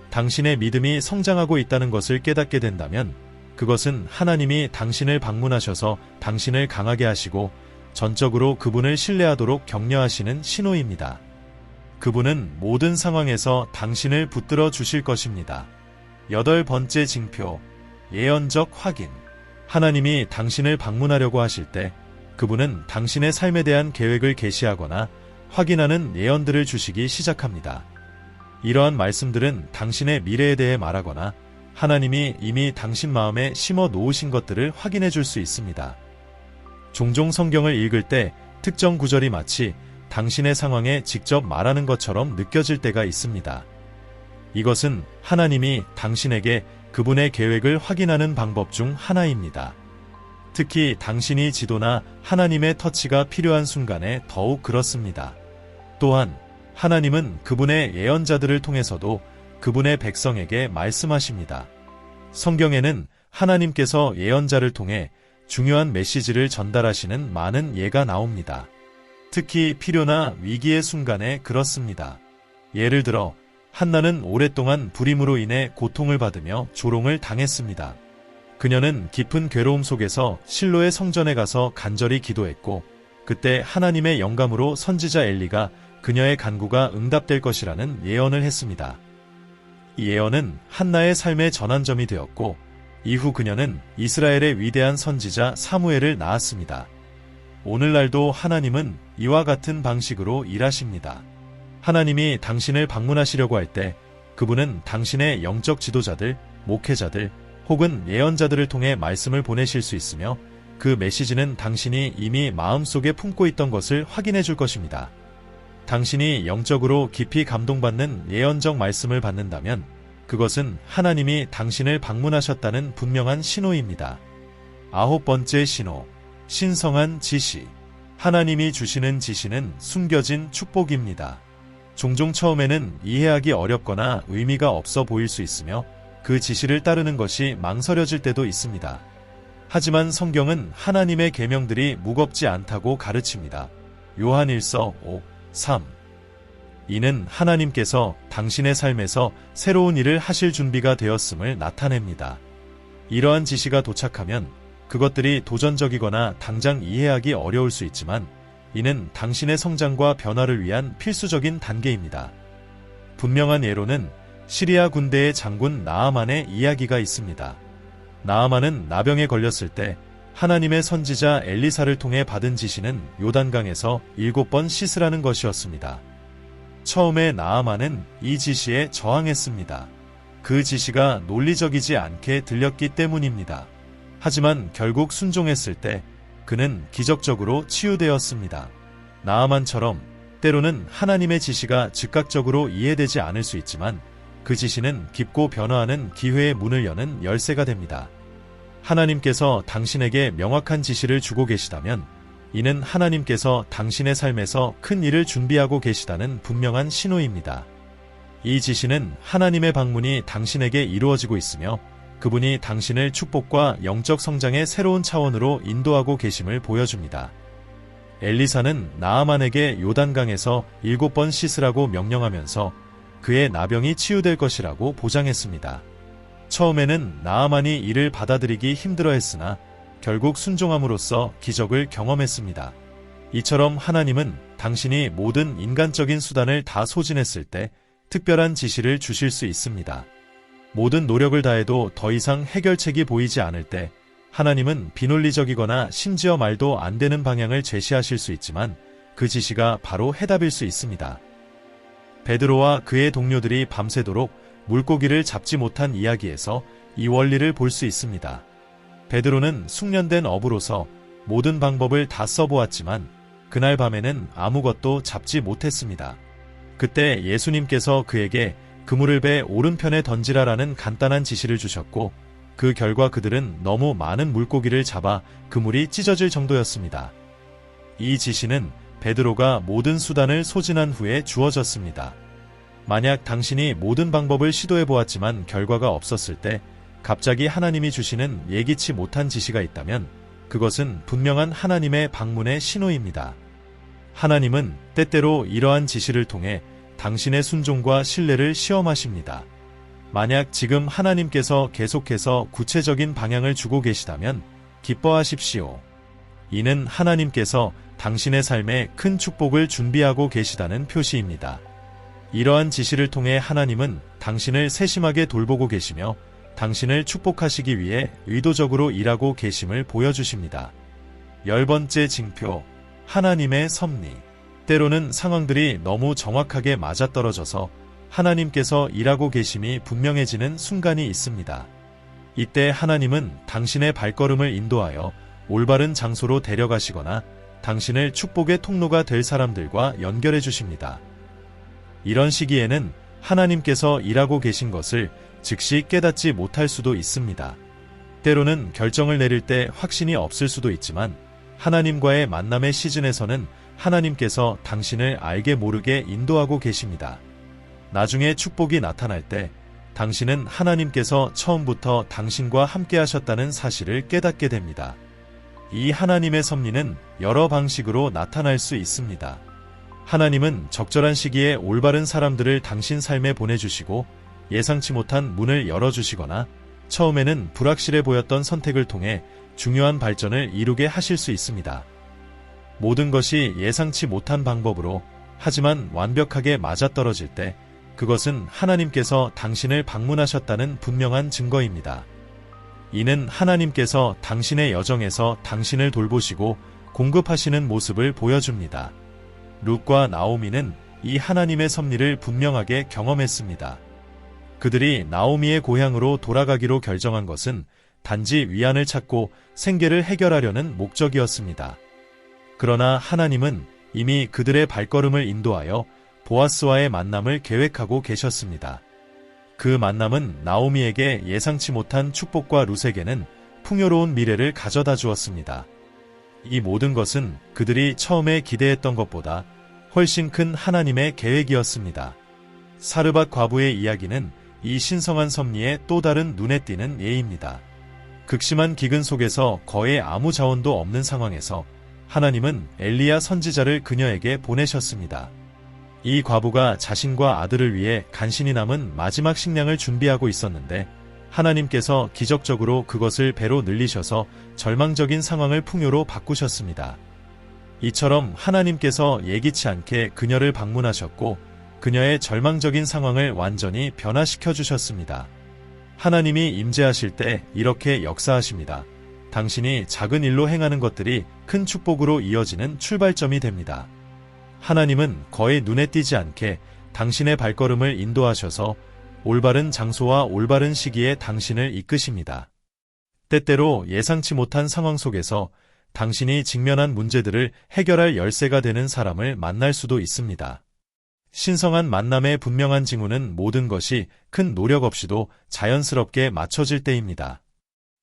당신의 믿음이 성장하고 있다는 것을 깨닫게 된다면 그것은 하나님이 당신을 방문하셔서 당신을 강하게 하시고 전적으로 그분을 신뢰하도록 격려하시는 신호입니다. 그분은 모든 상황에서 당신을 붙들어 주실 것입니다. 8번째 징표, 예언적 확인. 하나님이 당신을 방문하려고 하실 때 그분은 당신의 삶에 대한 계획을 계시하거나 확인하는 예언들을 주시기 시작합니다. 이러한 말씀들은 당신의 미래에 대해 말하거나 하나님이 이미 당신 마음에 심어 놓으신 것들을 확인해 줄 수 있습니다. 종종 성경을 읽을 때 특정 구절이 마치 당신의 상황에 직접 말하는 것처럼 느껴질 때가 있습니다. 이것은 하나님이 당신에게 그분의 계획을 확인하는 방법 중 하나입니다. 특히 당신이 지도나 하나님의 터치가 필요한 순간에 더욱 그렇습니다. 또한 하나님은 그분의 예언자들을 통해서도 그분의 백성에게 말씀하십니다. 성경에는 하나님께서 예언자를 통해 중요한 메시지를 전달하시는 많은 예가 나옵니다. 특히 필요나 위기의 순간에 그렇습니다. 예를 들어 한나는 오랫동안 불임으로 인해 고통을 받으며 조롱을 당했습니다. 그녀는 깊은 괴로움 속에서 실로의 성전에 가서 간절히 기도했고 그때 하나님의 영감으로 선지자 엘리가 그녀의 간구가 응답될 것이라는 예언을 했습니다. 이 예언은 한나의 삶의 전환점이 되었고 이후 그녀는 이스라엘의 위대한 선지자 사무엘을 낳았습니다. 오늘날도 하나님은 이와 같은 방식으로 일하십니다. 하나님이 당신을 방문하시려고 할 때 그분은 당신의 영적 지도자들, 목회자들 혹은 예언자들을 통해 말씀을 보내실 수 있으며 그 메시지는 당신이 이미 마음속에 품고 있던 것을 확인해 줄 것입니다. 당신이 영적으로 깊이 감동받는 예언적 말씀을 받는다면 그것은 하나님이 당신을 방문하셨다는 분명한 신호입니다. 9번째 신호, 신성한 지시. 하나님이 주시는 지시는 숨겨진 축복입니다. 종종 처음에는 이해하기 어렵거나 의미가 없어 보일 수 있으며 그 지시를 따르는 것이 망설여질 때도 있습니다. 하지만 성경은 하나님의 계명들이 무겁지 않다고 가르칩니다. 요한일서 5:3. 이는 하나님께서 당신의 삶에서 새로운 일을 하실 준비가 되었음을 나타냅니다. 이러한 지시가 도착하면 그것들이 도전적이거나 당장 이해하기 어려울 수 있지만 이는 당신의 성장과 변화를 위한 필수적인 단계입니다. 분명한 예로는 시리아 군대의 장군 나아만의 이야기가 있습니다. 나아만은 나병에 걸렸을 때 하나님의 선지자 엘리사를 통해 받은 지시는 요단강에서 7번 씻으라는 것이었습니다. 처음에 나아만은 이 지시에 저항했습니다. 그 지시가 논리적이지 않게 들렸기 때문입니다. 하지만 결국 순종했을 때 그는 기적적으로 치유되었습니다. 나아만처럼 때로는 하나님의 지시가 즉각적으로 이해되지 않을 수 있지만 그 지시는 깊고 변화하는 기회의 문을 여는 열쇠가 됩니다. 하나님께서 당신에게 명확한 지시를 주고 계시다면 이는 하나님께서 당신의 삶에서 큰 일을 준비하고 계시다는 분명한 신호입니다. 이 지시는 하나님의 방문이 당신에게 이루어지고 있으며 그분이 당신을 축복과 영적 성장의 새로운 차원으로 인도하고 계심을 보여줍니다. 엘리사는 나아만에게 요단강에서 7번 씻으라고 명령하면서 그의 나병이 치유될 것이라고 보장했습니다. 처음에는 나아만이 이를 받아들이기 힘들어했으나 결국 순종함으로써 기적을 경험했습니다. 이처럼 하나님은 당신이 모든 인간적인 수단을 다 소진했을 때 특별한 지시를 주실 수 있습니다. 모든 노력을 다해도 더 이상 해결책이 보이지 않을 때 하나님은 비논리적이거나 심지어 말도 안 되는 방향을 제시하실 수 있지만 그 지시가 바로 해답일 수 있습니다. 베드로와 그의 동료들이 밤새도록 물고기를 잡지 못한 이야기에서 이 원리를 볼 수 있습니다. 베드로는 숙련된 어부로서 모든 방법을 다 써보았지만 그날 밤에는 아무것도 잡지 못했습니다. 그때 예수님께서 그에게 그물을 배 오른편에 던지라라는 간단한 지시를 주셨고 그 결과 그들은 너무 많은 물고기를 잡아 그물이 찢어질 정도였습니다. 이 지시는 베드로가 모든 수단을 소진한 후에 주어졌습니다. 만약 당신이 모든 방법을 시도해 보았지만 결과가 없었을 때 갑자기 하나님이 주시는 예기치 못한 지시가 있다면 그것은 분명한 하나님의 방문의 신호입니다. 하나님은 때때로 이러한 지시를 통해 당신의 순종과 신뢰를 시험하십니다. 만약 지금 하나님께서 계속해서 구체적인 방향을 주고 계시다면 기뻐하십시오. 이는 하나님께서 당신의 삶에 큰 축복을 준비하고 계시다는 표시입니다. 이러한 지시를 통해 하나님은 당신을 세심하게 돌보고 계시며 당신을 축복하시기 위해 의도적으로 일하고 계심을 보여주십니다. 10번째 징표, 하나님의 섭리. 때로는 상황들이 너무 정확하게 맞아떨어져서 하나님께서 일하고 계심이 분명해지는 순간이 있습니다. 이때 하나님은 당신의 발걸음을 인도하여 올바른 장소로 데려가시거나 당신을 축복의 통로가 될 사람들과 연결해 주십니다. 이런 시기에는 하나님께서 일하고 계신 것을 즉시 깨닫지 못할 수도 있습니다. 때로는 결정을 내릴 때 확신이 없을 수도 있지만 하나님과의 만남의 시즌에서는 하나님께서 당신을 알게 모르게 인도하고 계십니다. 나중에 축복이 나타날 때 당신은 하나님께서 처음부터 당신과 함께 하셨다는 사실을 깨닫게 됩니다. 이 하나님의 섭리는 여러 방식으로 나타날 수 있습니다. 하나님은 적절한 시기에 올바른 사람들을 당신 삶에 보내주시고 예상치 못한 문을 열어주시거나 처음에는 불확실해 보였던 선택을 통해 중요한 발전을 이루게 하실 수 있습니다. 모든 것이 예상치 못한 방법으로 하지만 완벽하게 맞아떨어질 때 그것은 하나님께서 당신을 방문하셨다는 분명한 증거입니다. 이는 하나님께서 당신의 여정에서 당신을 돌보시고 공급하시는 모습을 보여줍니다. 룻과 나오미는 이 하나님의 섭리를 분명하게 경험했습니다. 그들이 나오미의 고향으로 돌아가기로 결정한 것은 단지 위안을 찾고 생계를 해결하려는 목적이었습니다. 그러나 하나님은 이미 그들의 발걸음을 인도하여 보아스와의 만남을 계획하고 계셨습니다. 그 만남은 나오미에게 예상치 못한 축복과 룻에게는 풍요로운 미래를 가져다 주었습니다. 이 모든 것은 그들이 처음에 기대했던 것보다 훨씬 큰 하나님의 계획이었습니다. 사르밧 과부의 이야기는 이 신성한 섭리의 또 다른 눈에 띄는 예입니다. 극심한 기근 속에서 거의 아무 자원도 없는 상황에서 하나님은 엘리야 선지자를 그녀에게 보내셨습니다. 이 과부가 자신과 아들을 위해 간신히 남은 마지막 식량을 준비하고 있었는데 하나님께서 기적적으로 그것을 배로 늘리셔서 절망적인 상황을 풍요로 바꾸셨습니다. 이처럼 하나님께서 예기치 않게 그녀를 방문하셨고 그녀의 절망적인 상황을 완전히 변화시켜 주셨습니다. 하나님이 임재하실 때 이렇게 역사하십니다. 당신이 작은 일로 행하는 것들이 큰 축복으로 이어지는 출발점이 됩니다. 하나님은 거의 눈에 띄지 않게 당신의 발걸음을 인도하셔서 올바른 장소와 올바른 시기에 당신을 이끄십니다. 때때로 예상치 못한 상황 속에서 당신이 직면한 문제들을 해결할 열쇠가 되는 사람을 만날 수도 있습니다. 신성한 만남의 분명한 징후는 모든 것이 큰 노력 없이도 자연스럽게 맞춰질 때입니다.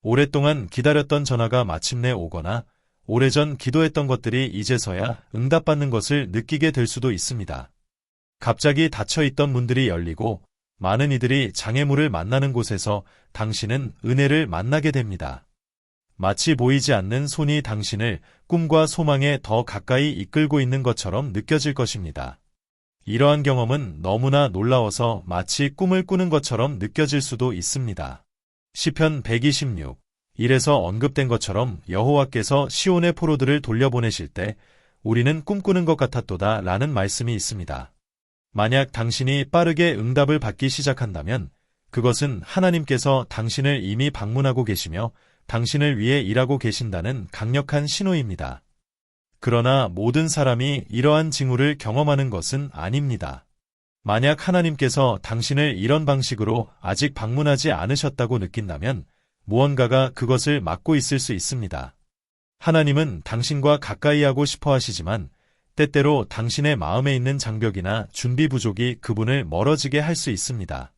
오랫동안 기다렸던 전화가 마침내 오거나 오래전 기도했던 것들이 이제서야 응답받는 것을 느끼게 될 수도 있습니다. 갑자기 닫혀있던 문들이 열리고 많은 이들이 장애물을 만나는 곳에서 당신은 은혜를 만나게 됩니다. 마치 보이지 않는 손이 당신을 꿈과 소망에 더 가까이 이끌고 있는 것처럼 느껴질 것입니다. 이러한 경험은 너무나 놀라워서 마치 꿈을 꾸는 것처럼 느껴질 수도 있습니다. 시편 126, 1에서 언급된 것처럼 여호와께서 시온의 포로들을 돌려보내실 때 우리는 꿈꾸는 것 같았도다 라는 말씀이 있습니다. 만약 당신이 빠르게 응답을 받기 시작한다면 그것은 하나님께서 당신을 이미 방문하고 계시며 당신을 위해 일하고 계신다는 강력한 신호입니다. 그러나 모든 사람이 이러한 징후를 경험하는 것은 아닙니다. 만약 하나님께서 당신을 이런 방식으로 아직 방문하지 않으셨다고 느낀다면 무언가가 그것을 막고 있을 수 있습니다. 하나님은 당신과 가까이 하고 싶어 하시지만 때때로 당신의 마음에 있는 장벽이나 준비 부족이 그분을 멀어지게 할 수 있습니다.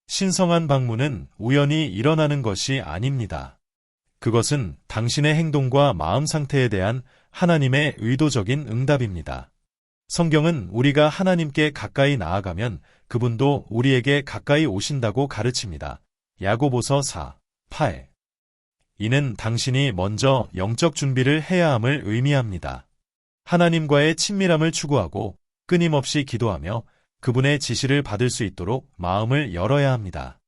신성한 방문은 우연히 일어나는 것이 아닙니다. 그것은 당신의 행동과 마음 상태에 대한 하나님의 의도적인 응답입니다. 성경은 우리가 하나님께 가까이 나아가면 그분도 우리에게 가까이 오신다고 가르칩니다. 야고보서 4, 8. 이는 당신이 먼저 영적 준비를 해야 함을 의미합니다. 하나님과의 친밀함을 추구하고 끊임없이 기도하며 그분의 지시를 받을 수 있도록 마음을 열어야 합니다.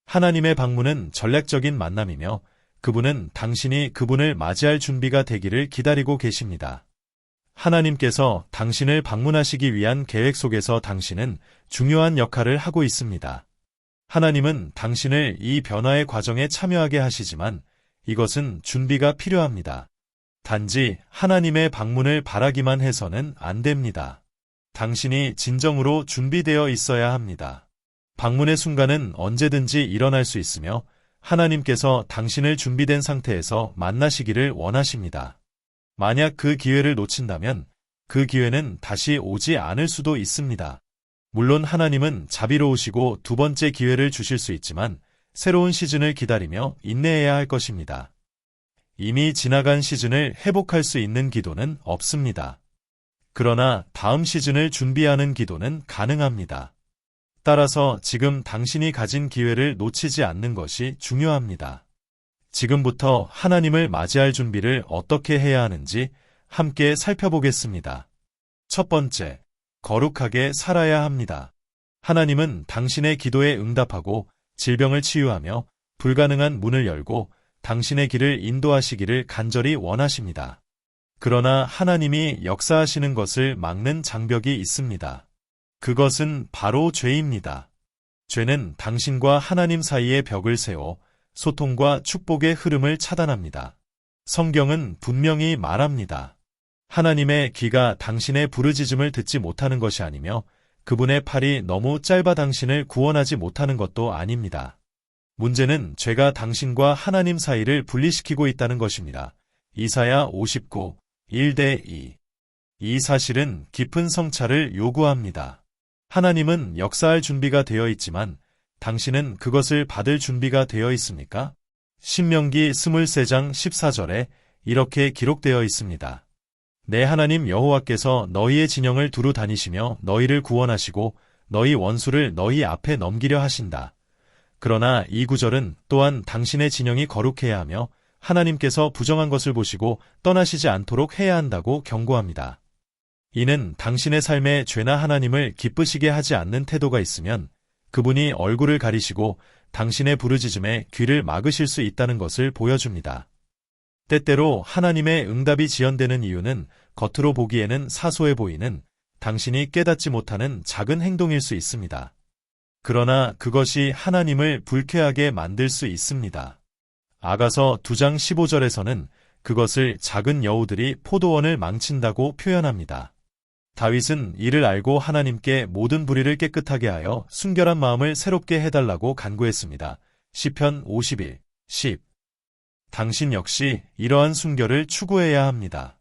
하나님의 방문은 전략적인 만남이며 그분은 당신이 그분을 맞이할 준비가 되기를 기다리고 계십니다. 하나님께서 당신을 방문하시기 위한 계획 속에서 당신은 중요한 역할을 하고 있습니다. 하나님은 당신을 이 변화의 과정에 참여하게 하시지만 이것은 준비가 필요합니다. 단지 하나님의 방문을 바라기만 해서는 안 됩니다. 당신이 진정으로 준비되어 있어야 합니다. 방문의 순간은 언제든지 일어날 수 있으며 하나님께서 당신을 준비된 상태에서 만나시기를 원하십니다. 만약 그 기회를 놓친다면 그 기회는 다시 오지 않을 수도 있습니다. 물론 하나님은 자비로우시고 두 번째 기회를 주실 수 있지만 새로운 시즌을 기다리며 인내해야 할 것입니다. 이미 지나간 시즌을 회복할 수 있는 기도는 없습니다. 그러나 다음 시즌을 준비하는 기도는 가능합니다. 따라서 지금 당신이 가진 기회를 놓치지 않는 것이 중요합니다. 지금부터 하나님을 맞이할 준비를 어떻게 해야 하는지 함께 살펴보겠습니다. 첫 번째, 거룩하게 살아야 합니다. 하나님은 당신의 기도에 응답하고 질병을 치유하며 불가능한 문을 열고 당신의 길을 인도하시기를 간절히 원하십니다. 그러나 하나님이 역사하시는 것을 막는 장벽이 있습니다. 그것은 바로 죄입니다. 죄는 당신과 하나님 사이의 벽을 세워 소통과 축복의 흐름을 차단합니다. 성경은 분명히 말합니다. 하나님의 귀가 당신의 부르짖음을 듣지 못하는 것이 아니며 그분의 팔이 너무 짧아 당신을 구원하지 못하는 것도 아닙니다. 문제는 죄가 당신과 하나님 사이를 분리시키고 있다는 것입니다. 이사야 59, 1-2. 이 사실은 깊은 성찰을 요구합니다. 하나님은 역사할 준비가 되어 있지만 당신은 그것을 받을 준비가 되어 있습니까? 신명기 23장 14절에 이렇게 기록되어 있습니다. 내 하나님 여호와께서 너희의 진영을 두루 다니시며 너희를 구원하시고 너희 원수를 너희 앞에 넘기려 하신다. 그러나 이 구절은 또한 당신의 진영이 거룩해야 하며 하나님께서 부정한 것을 보시고 떠나시지 않도록 해야 한다고 경고합니다. 이는 당신의 삶에 죄나 하나님을 기쁘시게 하지 않는 태도가 있으면 그분이 얼굴을 가리시고 당신의 부르짖음에 귀를 막으실 수 있다는 것을 보여줍니다. 때때로 하나님의 응답이 지연되는 이유는 겉으로 보기에는 사소해 보이는 당신이 깨닫지 못하는 작은 행동일 수 있습니다. 그러나 그것이 하나님을 불쾌하게 만들 수 있습니다. 아가서 2장 15절에서는 그것을 작은 여우들이 포도원을 망친다고 표현합니다. 다윗은 이를 알고 하나님께 모든 불의를 깨끗하게 하여 순결한 마음을 새롭게 해달라고 간구했습니다. 시편 51, 10. 당신 역시 이러한 순결을 추구해야 합니다.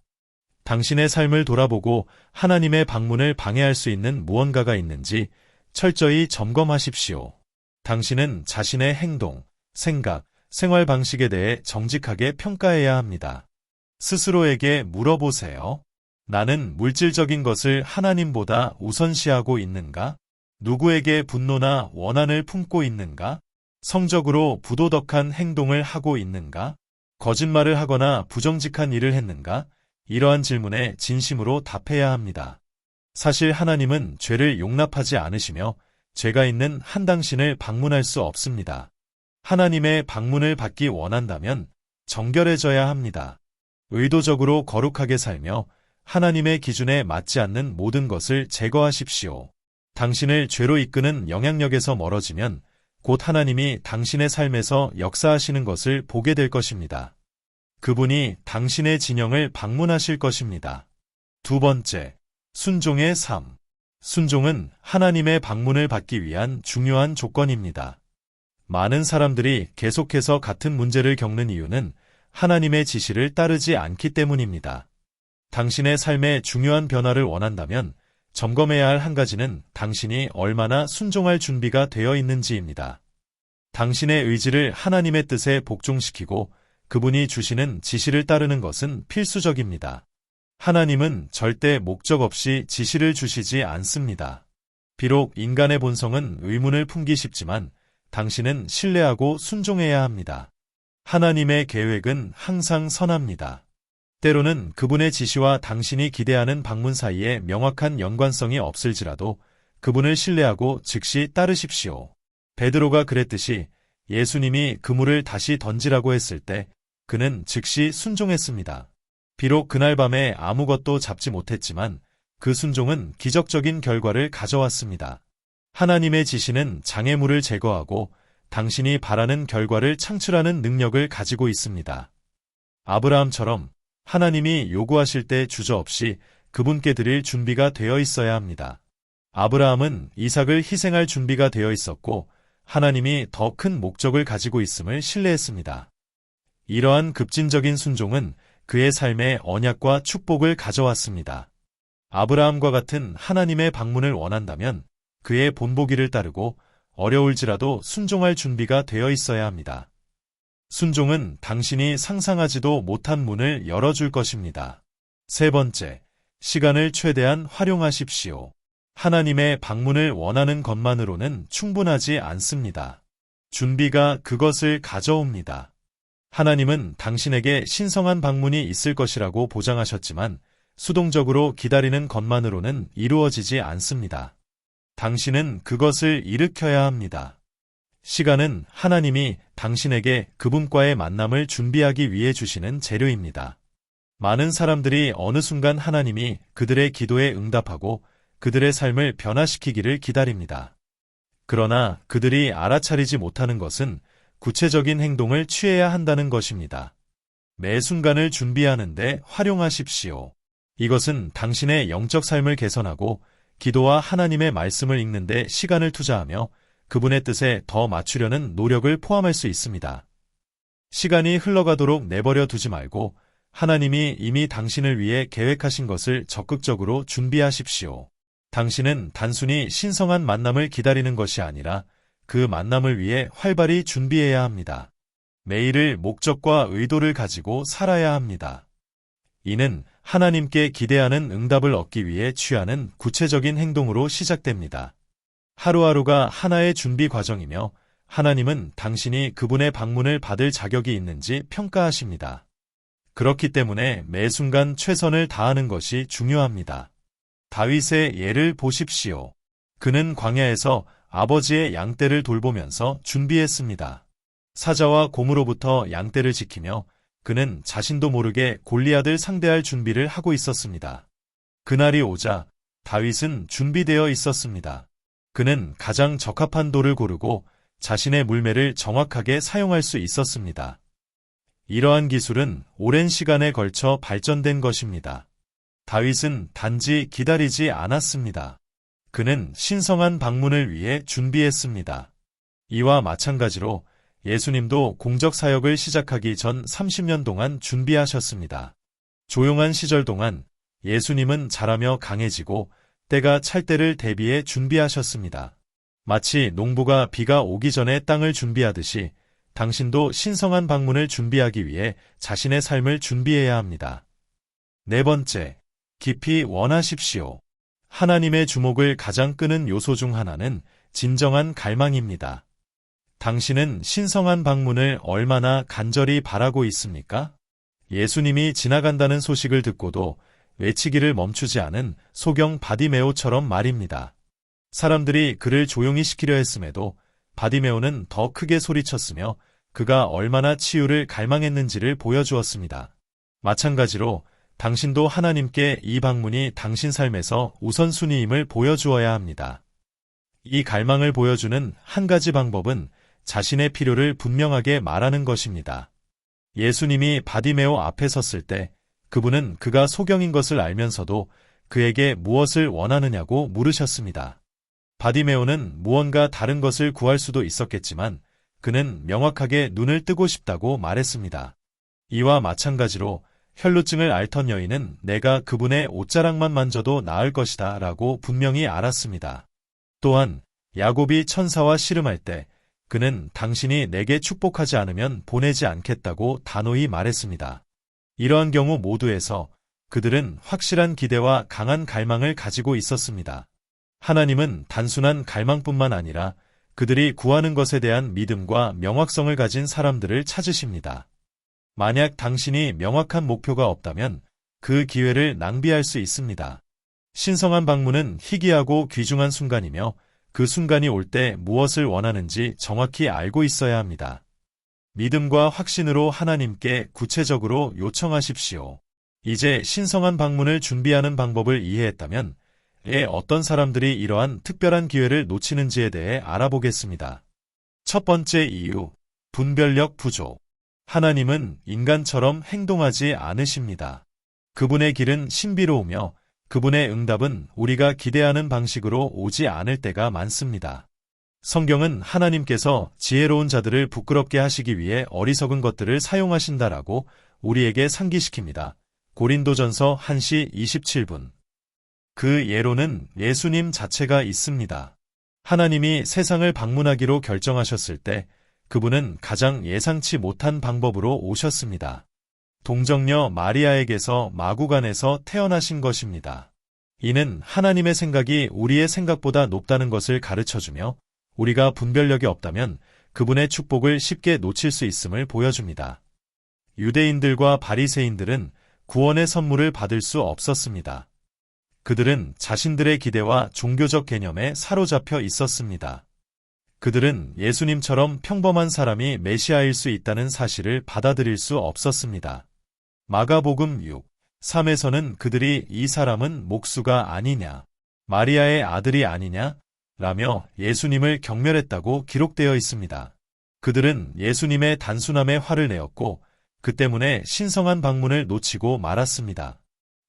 당신의 삶을 돌아보고 하나님의 방문을 방해할 수 있는 무언가가 있는지 철저히 점검하십시오. 당신은 자신의 행동, 생각, 생활 방식에 대해 정직하게 평가해야 합니다. 스스로에게 물어보세요. 나는 물질적인 것을 하나님보다 우선시하고 있는가? 누구에게 분노나 원한을 품고 있는가? 성적으로 부도덕한 행동을 하고 있는가? 거짓말을 하거나 부정직한 일을 했는가? 이러한 질문에 진심으로 답해야 합니다. 사실 하나님은 죄를 용납하지 않으시며 죄가 있는 한 당신을 방문할 수 없습니다. 하나님의 방문을 받기 원한다면 정결해져야 합니다. 의도적으로 거룩하게 살며 하나님의 기준에 맞지 않는 모든 것을 제거하십시오. 당신을 죄로 이끄는 영향력에서 멀어지면 곧 하나님이 당신의 삶에서 역사하시는 것을 보게 될 것입니다. 그분이 당신의 진영을 방문하실 것입니다. 두 번째, 순종의 삶. 순종은 하나님의 방문을 받기 위한 중요한 조건입니다. 많은 사람들이 계속해서 같은 문제를 겪는 이유는 하나님의 지시를 따르지 않기 때문입니다. 당신의 삶에 중요한 변화를 원한다면 점검해야 할 한 가지는 당신이 얼마나 순종할 준비가 되어 있는지입니다. 당신의 의지를 하나님의 뜻에 복종시키고 그분이 주시는 지시를 따르는 것은 필수적입니다. 하나님은 절대 목적 없이 지시를 주시지 않습니다. 비록 인간의 본성은 의문을 품기 쉽지만 당신은 신뢰하고 순종해야 합니다. 하나님의 계획은 항상 선합니다. 때로는 그분의 지시와 당신이 기대하는 방문 사이에 명확한 연관성이 없을지라도 그분을 신뢰하고 즉시 따르십시오. 베드로가 그랬듯이 예수님이 그물을 다시 던지라고 했을 때 그는 즉시 순종했습니다. 비록 그날 밤에 아무것도 잡지 못했지만 그 순종은 기적적인 결과를 가져왔습니다. 하나님의 지시는 장애물을 제거하고 당신이 바라는 결과를 창출하는 능력을 가지고 있습니다. 아브라함처럼 하나님이 요구하실 때 주저없이 그분께 드릴 준비가 되어 있어야 합니다. 아브라함은 이삭을 희생할 준비가 되어 있었고 하나님이 더 큰 목적을 가지고 있음을 신뢰했습니다. 이러한 급진적인 순종은 그의 삶에 언약과 축복을 가져왔습니다. 아브라함과 같은 하나님의 방문을 원한다면 그의 본보기를 따르고 어려울지라도 순종할 준비가 되어 있어야 합니다. 순종은 당신이 상상하지도 못한 문을 열어줄 것입니다. 세 번째, 시간을 최대한 활용하십시오. 하나님의 방문을 원하는 것만으로는 충분하지 않습니다. 준비가 그것을 가져옵니다. 하나님은 당신에게 신성한 방문이 있을 것이라고 보장하셨지만 수동적으로 기다리는 것만으로는 이루어지지 않습니다. 당신은 그것을 일으켜야 합니다. 시간은 하나님이 당신에게 그분과의 만남을 준비하기 위해 주시는 재료입니다. 많은 사람들이 어느 순간 하나님이 그들의 기도에 응답하고 그들의 삶을 변화시키기를 기다립니다. 그러나 그들이 알아차리지 못하는 것은 구체적인 행동을 취해야 한다는 것입니다. 매 순간을 준비하는데 활용하십시오. 이것은 당신의 영적 삶을 개선하고 기도와 하나님의 말씀을 읽는데 시간을 투자하며 그분의 뜻에 더 맞추려는 노력을 포함할 수 있습니다. 시간이 흘러가도록 내버려 두지 말고 하나님이 이미 당신을 위해 계획하신 것을 적극적으로 준비하십시오. 당신은 단순히 신성한 만남을 기다리는 것이 아니라 그 만남을 위해 활발히 준비해야 합니다. 매일을 목적과 의도를 가지고 살아야 합니다. 이는 하나님께 기대하는 응답을 얻기 위해 취하는 구체적인 행동으로 시작됩니다. 하루하루가 하나의 준비 과정이며 하나님은 당신이 그분의 방문을 받을 자격이 있는지 평가하십니다. 그렇기 때문에 매 순간 최선을 다하는 것이 중요합니다. 다윗의 예를 보십시오. 그는 광야에서 아버지의 양떼를 돌보면서 준비했습니다. 사자와 곰으로부터 양떼를 지키며 그는 자신도 모르게 골리앗을 상대할 준비를 하고 있었습니다. 그날이 오자 다윗은 준비되어 있었습니다. 그는 가장 적합한 돌을 고르고 자신의 물매를 정확하게 사용할 수 있었습니다. 이러한 기술은 오랜 시간에 걸쳐 발전된 것입니다. 다윗은 단지 기다리지 않았습니다. 그는 신성한 방문을 위해 준비했습니다. 이와 마찬가지로 예수님도 공적 사역을 시작하기 전 30년 동안 준비하셨습니다. 조용한 시절 동안 예수님은 자라며 강해지고 때가 찰 때를 대비해 준비하셨습니다. 마치 농부가 비가 오기 전에 땅을 준비하듯이 당신도 신성한 방문을 준비하기 위해 자신의 삶을 준비해야 합니다. 네 번째, 깊이 원하십시오. 하나님의 주목을 가장 끄는 요소 중 하나는 진정한 갈망입니다. 당신은 신성한 방문을 얼마나 간절히 바라고 있습니까? 예수님이 지나간다는 소식을 듣고도 외치기를 멈추지 않은 소경 바디메오처럼 말입니다. 사람들이 그를 조용히 시키려 했음에도 바디메오는 더 크게 소리쳤으며 그가 얼마나 치유를 갈망했는지를 보여주었습니다. 마찬가지로 당신도 하나님께 이 방문이 당신 삶에서 우선순위임을 보여주어야 합니다. 이 갈망을 보여주는 한 가지 방법은 자신의 필요를 분명하게 말하는 것입니다. 예수님이 바디메오 앞에 섰을 때 그분은 그가 소경인 것을 알면서도 그에게 무엇을 원하느냐고 물으셨습니다. 바디메오는 무언가 다른 것을 구할 수도 있었겠지만 그는 명확하게 눈을 뜨고 싶다고 말했습니다. 이와 마찬가지로 혈루증을 앓던 여인은 내가 그분의 옷자락만 만져도 나을 것이다 라고 분명히 알았습니다. 또한 야곱이 천사와 씨름할 때 그는 당신이 내게 축복하지 않으면 보내지 않겠다고 단호히 말했습니다. 이러한 경우 모두에서 그들은 확실한 기대와 강한 갈망을 가지고 있었습니다. 하나님은 단순한 갈망뿐만 아니라 그들이 구하는 것에 대한 믿음과 명확성을 가진 사람들을 찾으십니다. 만약 당신이 명확한 목표가 없다면 그 기회를 낭비할 수 있습니다. 신성한 방문은 희귀하고 귀중한 순간이며 그 순간이 올 때 무엇을 원하는지 정확히 알고 있어야 합니다. 믿음과 확신으로 하나님께 구체적으로 요청하십시오. 이제 신성한 방문을 준비하는 방법을 이해했다면 어떤 사람들이 이러한 특별한 기회를 놓치는지에 대해 알아보겠습니다. 첫 번째 이유, 분별력 부족. 하나님은 인간처럼 행동하지 않으십니다. 그분의 길은 신비로우며 그분의 응답은 우리가 기대하는 방식으로 오지 않을 때가 많습니다. 성경은 하나님께서 지혜로운 자들을 부끄럽게 하시기 위해 어리석은 것들을 사용하신다라고 우리에게 상기시킵니다. 고린도전서 1시 27분. 그 예로는 예수님 자체가 있습니다. 하나님이 세상을 방문하기로 결정하셨을 때 그분은 가장 예상치 못한 방법으로 오셨습니다. 동정녀 마리아에게서 마구간에서 태어나신 것입니다. 이는 하나님의 생각이 우리의 생각보다 높다는 것을 가르쳐주며 우리가 분별력이 없다면 그분의 축복을 쉽게 놓칠 수 있음을 보여줍니다. 유대인들과 바리새인들은 구원의 선물을 받을 수 없었습니다. 그들은 자신들의 기대와 종교적 개념에 사로잡혀 있었습니다. 그들은 예수님처럼 평범한 사람이 메시아일 수 있다는 사실을 받아들일 수 없었습니다. 마가복음 6, 3에서는 그들이 이 사람은 목수가 아니냐, 마리아의 아들이 아니냐, 라며 예수님을 경멸했다고 기록되어 있습니다. 그들은 예수님의 단순함에 화를 내었고 그 때문에 신성한 방문을 놓치고 말았습니다.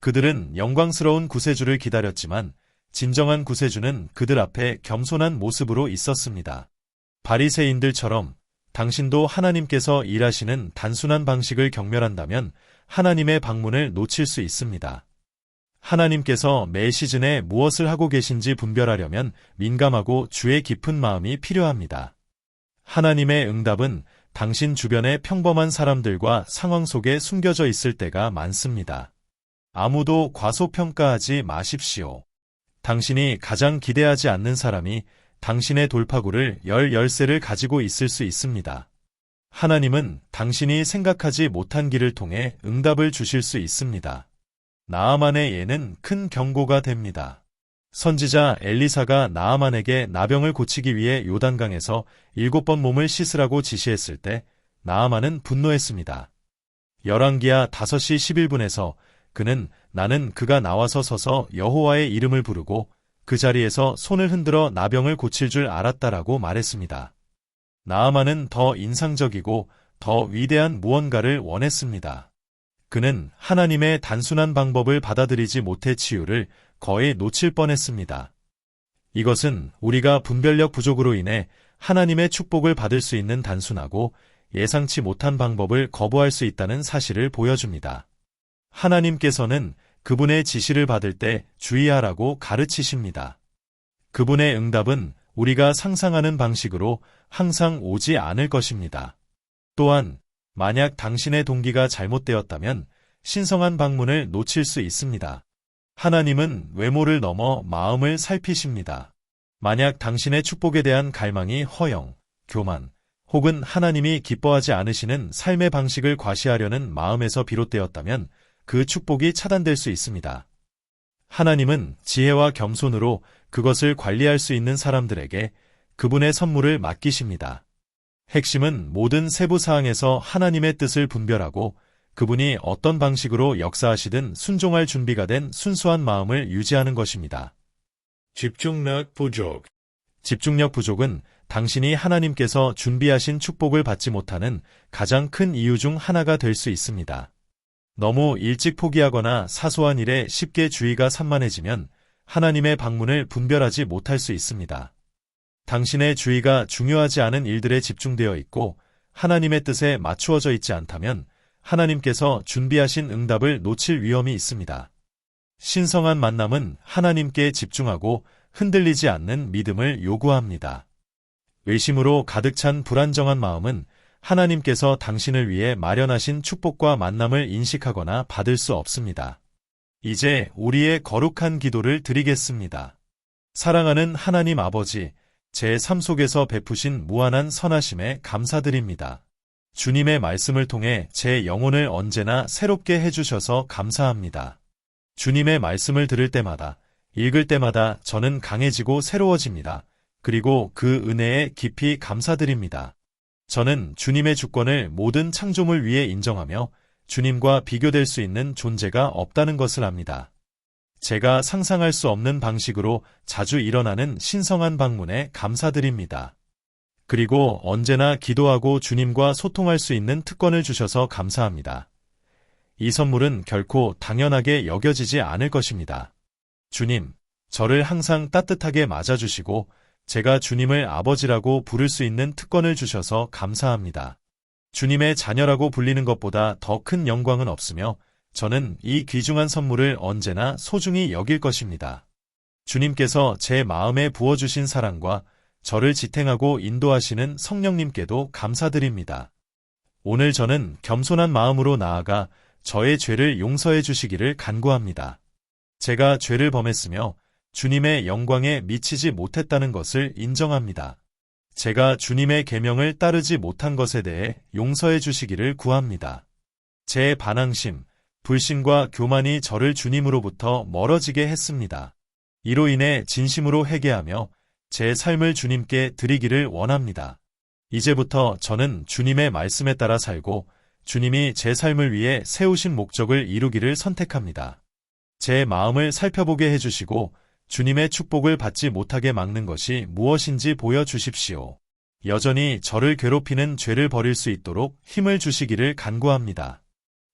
그들은 영광스러운 구세주를 기다렸지만 진정한 구세주는 그들 앞에 겸손한 모습으로 있었습니다. 바리새인들처럼 당신도 하나님께서 일하시는 단순한 방식을 경멸한다면 하나님의 방문을 놓칠 수 있습니다. 하나님께서 매 시즌에 무엇을 하고 계신지 분별하려면 민감하고 주의 깊은 마음이 필요합니다. 하나님의 응답은 당신 주변의 평범한 사람들과 상황 속에 숨겨져 있을 때가 많습니다. 아무도 과소평가하지 마십시오. 당신이 가장 기대하지 않는 사람이 당신의 돌파구를 열쇠를 가지고 있을 수 있습니다. 하나님은 당신이 생각하지 못한 길을 통해 응답을 주실 수 있습니다. 나아만의 예는 큰 경고가 됩니다. 선지자 엘리사가 나아만에게 나병을 고치기 위해 요단강에서 7번 몸을 씻으라고 지시했을 때 나아만은 분노했습니다. 열왕기하 5시 11분에서 그는 나는 그가 나와서 서서 여호와의 이름을 부르고 그 자리에서 손을 흔들어 나병을 고칠 줄 알았다라고 말했습니다. 나아만은 더 인상적이고 더 위대한 무언가를 원했습니다. 그는 하나님의 단순한 방법을 받아들이지 못해 치유를 거의 놓칠 뻔했습니다. 이것은 우리가 분별력 부족으로 인해 하나님의 축복을 받을 수 있는 단순하고 예상치 못한 방법을 거부할 수 있다는 사실을 보여줍니다. 하나님께서는 그분의 지시를 받을 때 주의하라고 가르치십니다. 그분의 응답은 우리가 상상하는 방식으로 항상 오지 않을 것입니다. 또한 만약 당신의 동기가 잘못되었다면 신성한 방문을 놓칠 수 있습니다. 하나님은 외모를 넘어 마음을 살피십니다. 만약 당신의 축복에 대한 갈망이 허영, 교만, 혹은 하나님이 기뻐하지 않으시는 삶의 방식을 과시하려는 마음에서 비롯되었다면 그 축복이 차단될 수 있습니다. 하나님은 지혜와 겸손으로 그것을 관리할 수 있는 사람들에게 그분의 선물을 맡기십니다. 핵심은 모든 세부 사항에서 하나님의 뜻을 분별하고 그분이 어떤 방식으로 역사하시든 순종할 준비가 된 순수한 마음을 유지하는 것입니다. 집중력 부족. 집중력 부족은 당신이 하나님께서 준비하신 축복을 받지 못하는 가장 큰 이유 중 하나가 될 수 있습니다. 너무 일찍 포기하거나 사소한 일에 쉽게 주의가 산만해지면 하나님의 방문을 분별하지 못할 수 있습니다. 당신의 주의가 중요하지 않은 일들에 집중되어 있고 하나님의 뜻에 맞추어져 있지 않다면 하나님께서 준비하신 응답을 놓칠 위험이 있습니다. 신성한 만남은 하나님께 집중하고 흔들리지 않는 믿음을 요구합니다. 의심으로 가득 찬 불안정한 마음은 하나님께서 당신을 위해 마련하신 축복과 만남을 인식하거나 받을 수 없습니다. 이제 우리의 거룩한 기도를 드리겠습니다. 사랑하는 하나님 아버지, 제 삶 속에서 베푸신 무한한 선하심에 감사드립니다. 주님의 말씀을 통해 제 영혼을 언제나 새롭게 해주셔서 감사합니다. 주님의 말씀을 들을 때마다, 읽을 때마다 저는 강해지고 새로워집니다. 그리고 그 은혜에 깊이 감사드립니다. 저는 주님의 주권을 모든 창조물 위에 인정하며 주님과 비교될 수 있는 존재가 없다는 것을 압니다. 제가 상상할 수 없는 방식으로 자주 일어나는 신성한 방문에 감사드립니다. 그리고 언제나 기도하고 주님과 소통할 수 있는 특권을 주셔서 감사합니다. 이 선물은 결코 당연하게 여겨지지 않을 것입니다. 주님, 저를 항상 따뜻하게 맞아주시고 제가 주님을 아버지라고 부를 수 있는 특권을 주셔서 감사합니다. 주님의 자녀라고 불리는 것보다 더 큰 영광은 없으며 저는 이 귀중한 선물을 언제나 소중히 여길 것입니다. 주님께서 제 마음에 부어주신 사랑과 저를 지탱하고 인도하시는 성령님께도 감사드립니다. 오늘 저는 겸손한 마음으로 나아가 저의 죄를 용서해 주시기를 간구합니다. 제가 죄를 범했으며 주님의 영광에 미치지 못했다는 것을 인정합니다. 제가 주님의 계명을 따르지 못한 것에 대해 용서해 주시기를 구합니다. 제 반항심, 불신과 교만이 저를 주님으로부터 멀어지게 했습니다. 이로 인해 진심으로 회개하며 제 삶을 주님께 드리기를 원합니다. 이제부터 저는 주님의 말씀에 따라 살고 주님이 제 삶을 위해 세우신 목적을 이루기를 선택합니다. 제 마음을 살펴보게 해주시고 주님의 축복을 받지 못하게 막는 것이 무엇인지 보여주십시오. 여전히 저를 괴롭히는 죄를 버릴 수 있도록 힘을 주시기를 간구합니다.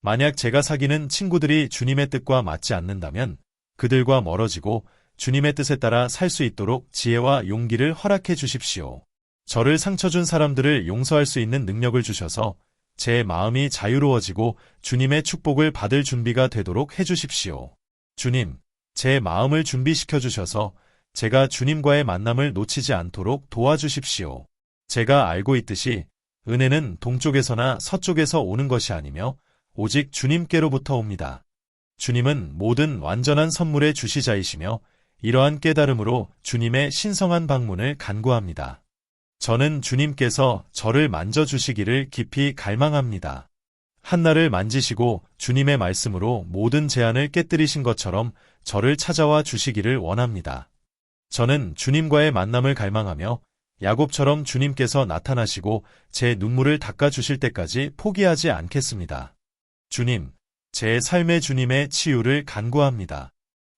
만약 제가 사귀는 친구들이 주님의 뜻과 맞지 않는다면 그들과 멀어지고 주님의 뜻에 따라 살 수 있도록 지혜와 용기를 허락해 주십시오. 저를 상처 준 사람들을 용서할 수 있는 능력을 주셔서 제 마음이 자유로워지고 주님의 축복을 받을 준비가 되도록 해주십시오. 주님, 제 마음을 준비시켜 주셔서 제가 주님과의 만남을 놓치지 않도록 도와주십시오. 제가 알고 있듯이 은혜는 동쪽에서나 서쪽에서 오는 것이 아니며 오직 주님께로부터 옵니다. 주님은 모든 완전한 선물의 주시자이시며 이러한 깨달음으로 주님의 신성한 방문을 간구합니다. 저는 주님께서 저를 만져주시기를 깊이 갈망합니다. 한나를 만지시고 주님의 말씀으로 모든 제한을 깨뜨리신 것처럼 저를 찾아와 주시기를 원합니다. 저는 주님과의 만남을 갈망하며 야곱처럼 주님께서 나타나시고 제 눈물을 닦아주실 때까지 포기하지 않겠습니다. 주님, 제 삶의 주님의 치유를 간구합니다.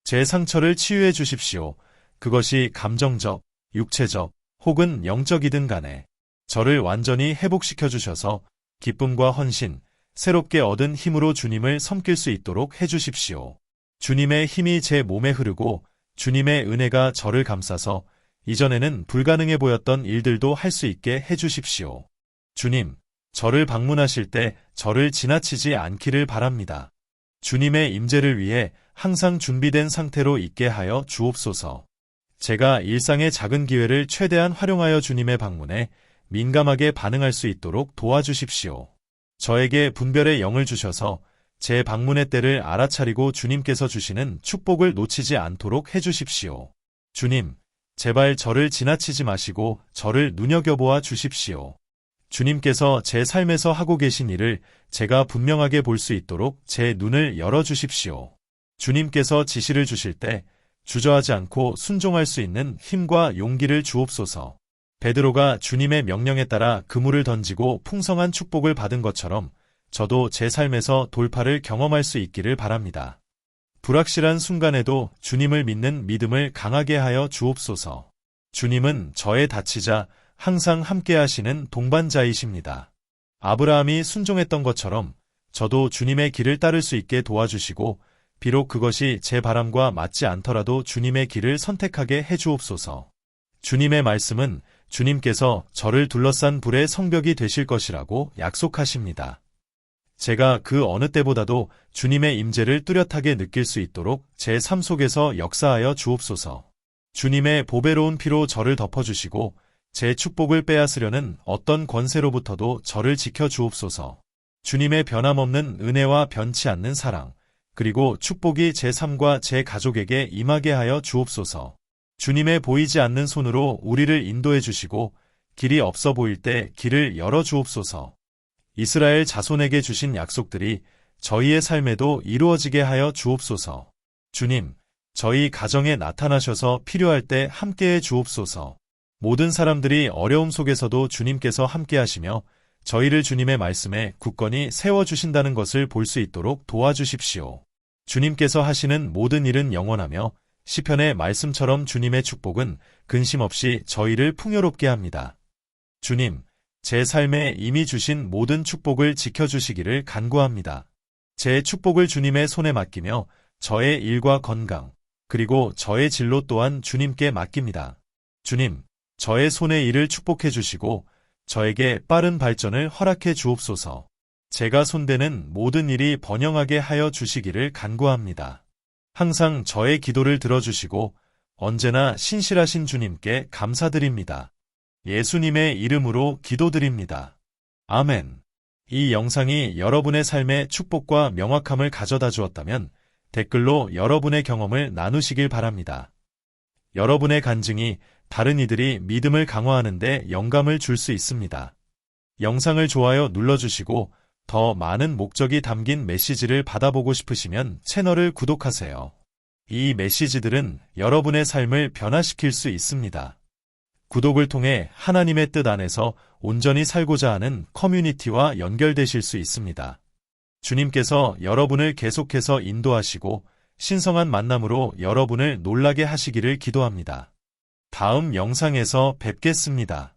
제 상처를 치유해 주십시오. 그것이 감정적, 육체적, 혹은 영적이든 간에 저를 완전히 회복시켜 주셔서 기쁨과 헌신, 새롭게 얻은 힘으로 주님을 섬길 수 있도록 해주십시오. 주님의 힘이 제 몸에 흐르고 주님의 은혜가 저를 감싸서 이전에는 불가능해 보였던 일들도 할 수 있게 해주십시오. 주님, 저를 방문하실 때 저를 지나치지 않기를 바랍니다. 주님의 임재를 위해 항상 준비된 상태로 있게 하여 주옵소서. 제가 일상의 작은 기회를 최대한 활용하여 주님의 방문에 민감하게 반응할 수 있도록 도와주십시오. 저에게 분별의 영을 주셔서 제 방문의 때를 알아차리고 주님께서 주시는 축복을 놓치지 않도록 해주십시오. 주님, 제발 저를 지나치지 마시고 저를 눈여겨보아 주십시오. 주님께서 제 삶에서 하고 계신 일을 제가 분명하게 볼 수 있도록 제 눈을 열어주십시오. 주님께서 지시를 주실 때 주저하지 않고 순종할 수 있는 힘과 용기를 주옵소서. 베드로가 주님의 명령에 따라 그물을 던지고 풍성한 축복을 받은 것처럼 저도 제 삶에서 돌파를 경험할 수 있기를 바랍니다. 불확실한 순간에도 주님을 믿는 믿음을 강하게 하여 주옵소서. 주님은 저의 다치자 항상 함께 하시는 동반자이십니다. 아브라함이 순종했던 것처럼 저도 주님의 길을 따를 수 있게 도와주시고 비록 그것이 제 바람과 맞지 않더라도 주님의 길을 선택하게 해주옵소서. 주님의 말씀은 주님께서 저를 둘러싼 불의 성벽이 되실 것이라고 약속하십니다. 제가 그 어느 때보다도 주님의 임재를 뚜렷하게 느낄 수 있도록 제 삶 속에서 역사하여 주옵소서. 주님의 보배로운 피로 저를 덮어주시고 제 축복을 빼앗으려는 어떤 권세로부터도 저를 지켜 주옵소서. 주님의 변함없는 은혜와 변치 않는 사랑, 그리고 축복이 제 삶과 제 가족에게 임하게 하여 주옵소서. 주님의 보이지 않는 손으로 우리를 인도해 주시고 길이 없어 보일 때 길을 열어 주옵소서. 이스라엘 자손에게 주신 약속들이 저희의 삶에도 이루어지게 하여 주옵소서. 주님, 저희 가정에 나타나셔서 필요할 때 함께해 주옵소서. 모든 사람들이 어려움 속에서도 주님께서 함께하시며 저희를 주님의 말씀에 굳건히 세워주신다는 것을 볼 수 있도록 도와주십시오. 주님께서 하시는 모든 일은 영원하며 시편의 말씀처럼 주님의 축복은 근심 없이 저희를 풍요롭게 합니다. 주님, 제 삶에 이미 주신 모든 축복을 지켜주시기를 간구합니다. 제 축복을 주님의 손에 맡기며 저의 일과 건강, 그리고 저의 진로 또한 주님께 맡깁니다. 주님, 저의 손의 일을 축복해 주시고 저에게 빠른 발전을 허락해 주옵소서. 제가 손대는 모든 일이 번영하게 하여 주시기를 간구합니다. 항상 저의 기도를 들어주시고 언제나 신실하신 주님께 감사드립니다. 예수님의 이름으로 기도드립니다. 아멘. 이 영상이 여러분의 삶에 축복과 명확함을 가져다 주었다면 댓글로 여러분의 경험을 나누시길 바랍니다. 여러분의 간증이 다른 이들이 믿음을 강화하는 데 영감을 줄 수 있습니다. 영상을 좋아요 눌러주시고 더 많은 목적이 담긴 메시지를 받아보고 싶으시면 채널을 구독하세요. 이 메시지들은 여러분의 삶을 변화시킬 수 있습니다. 구독을 통해 하나님의 뜻 안에서 온전히 살고자 하는 커뮤니티와 연결되실 수 있습니다. 주님께서 여러분을 계속해서 인도하시고 신성한 만남으로 여러분을 놀라게 하시기를 기도합니다. 다음 영상에서 뵙겠습니다.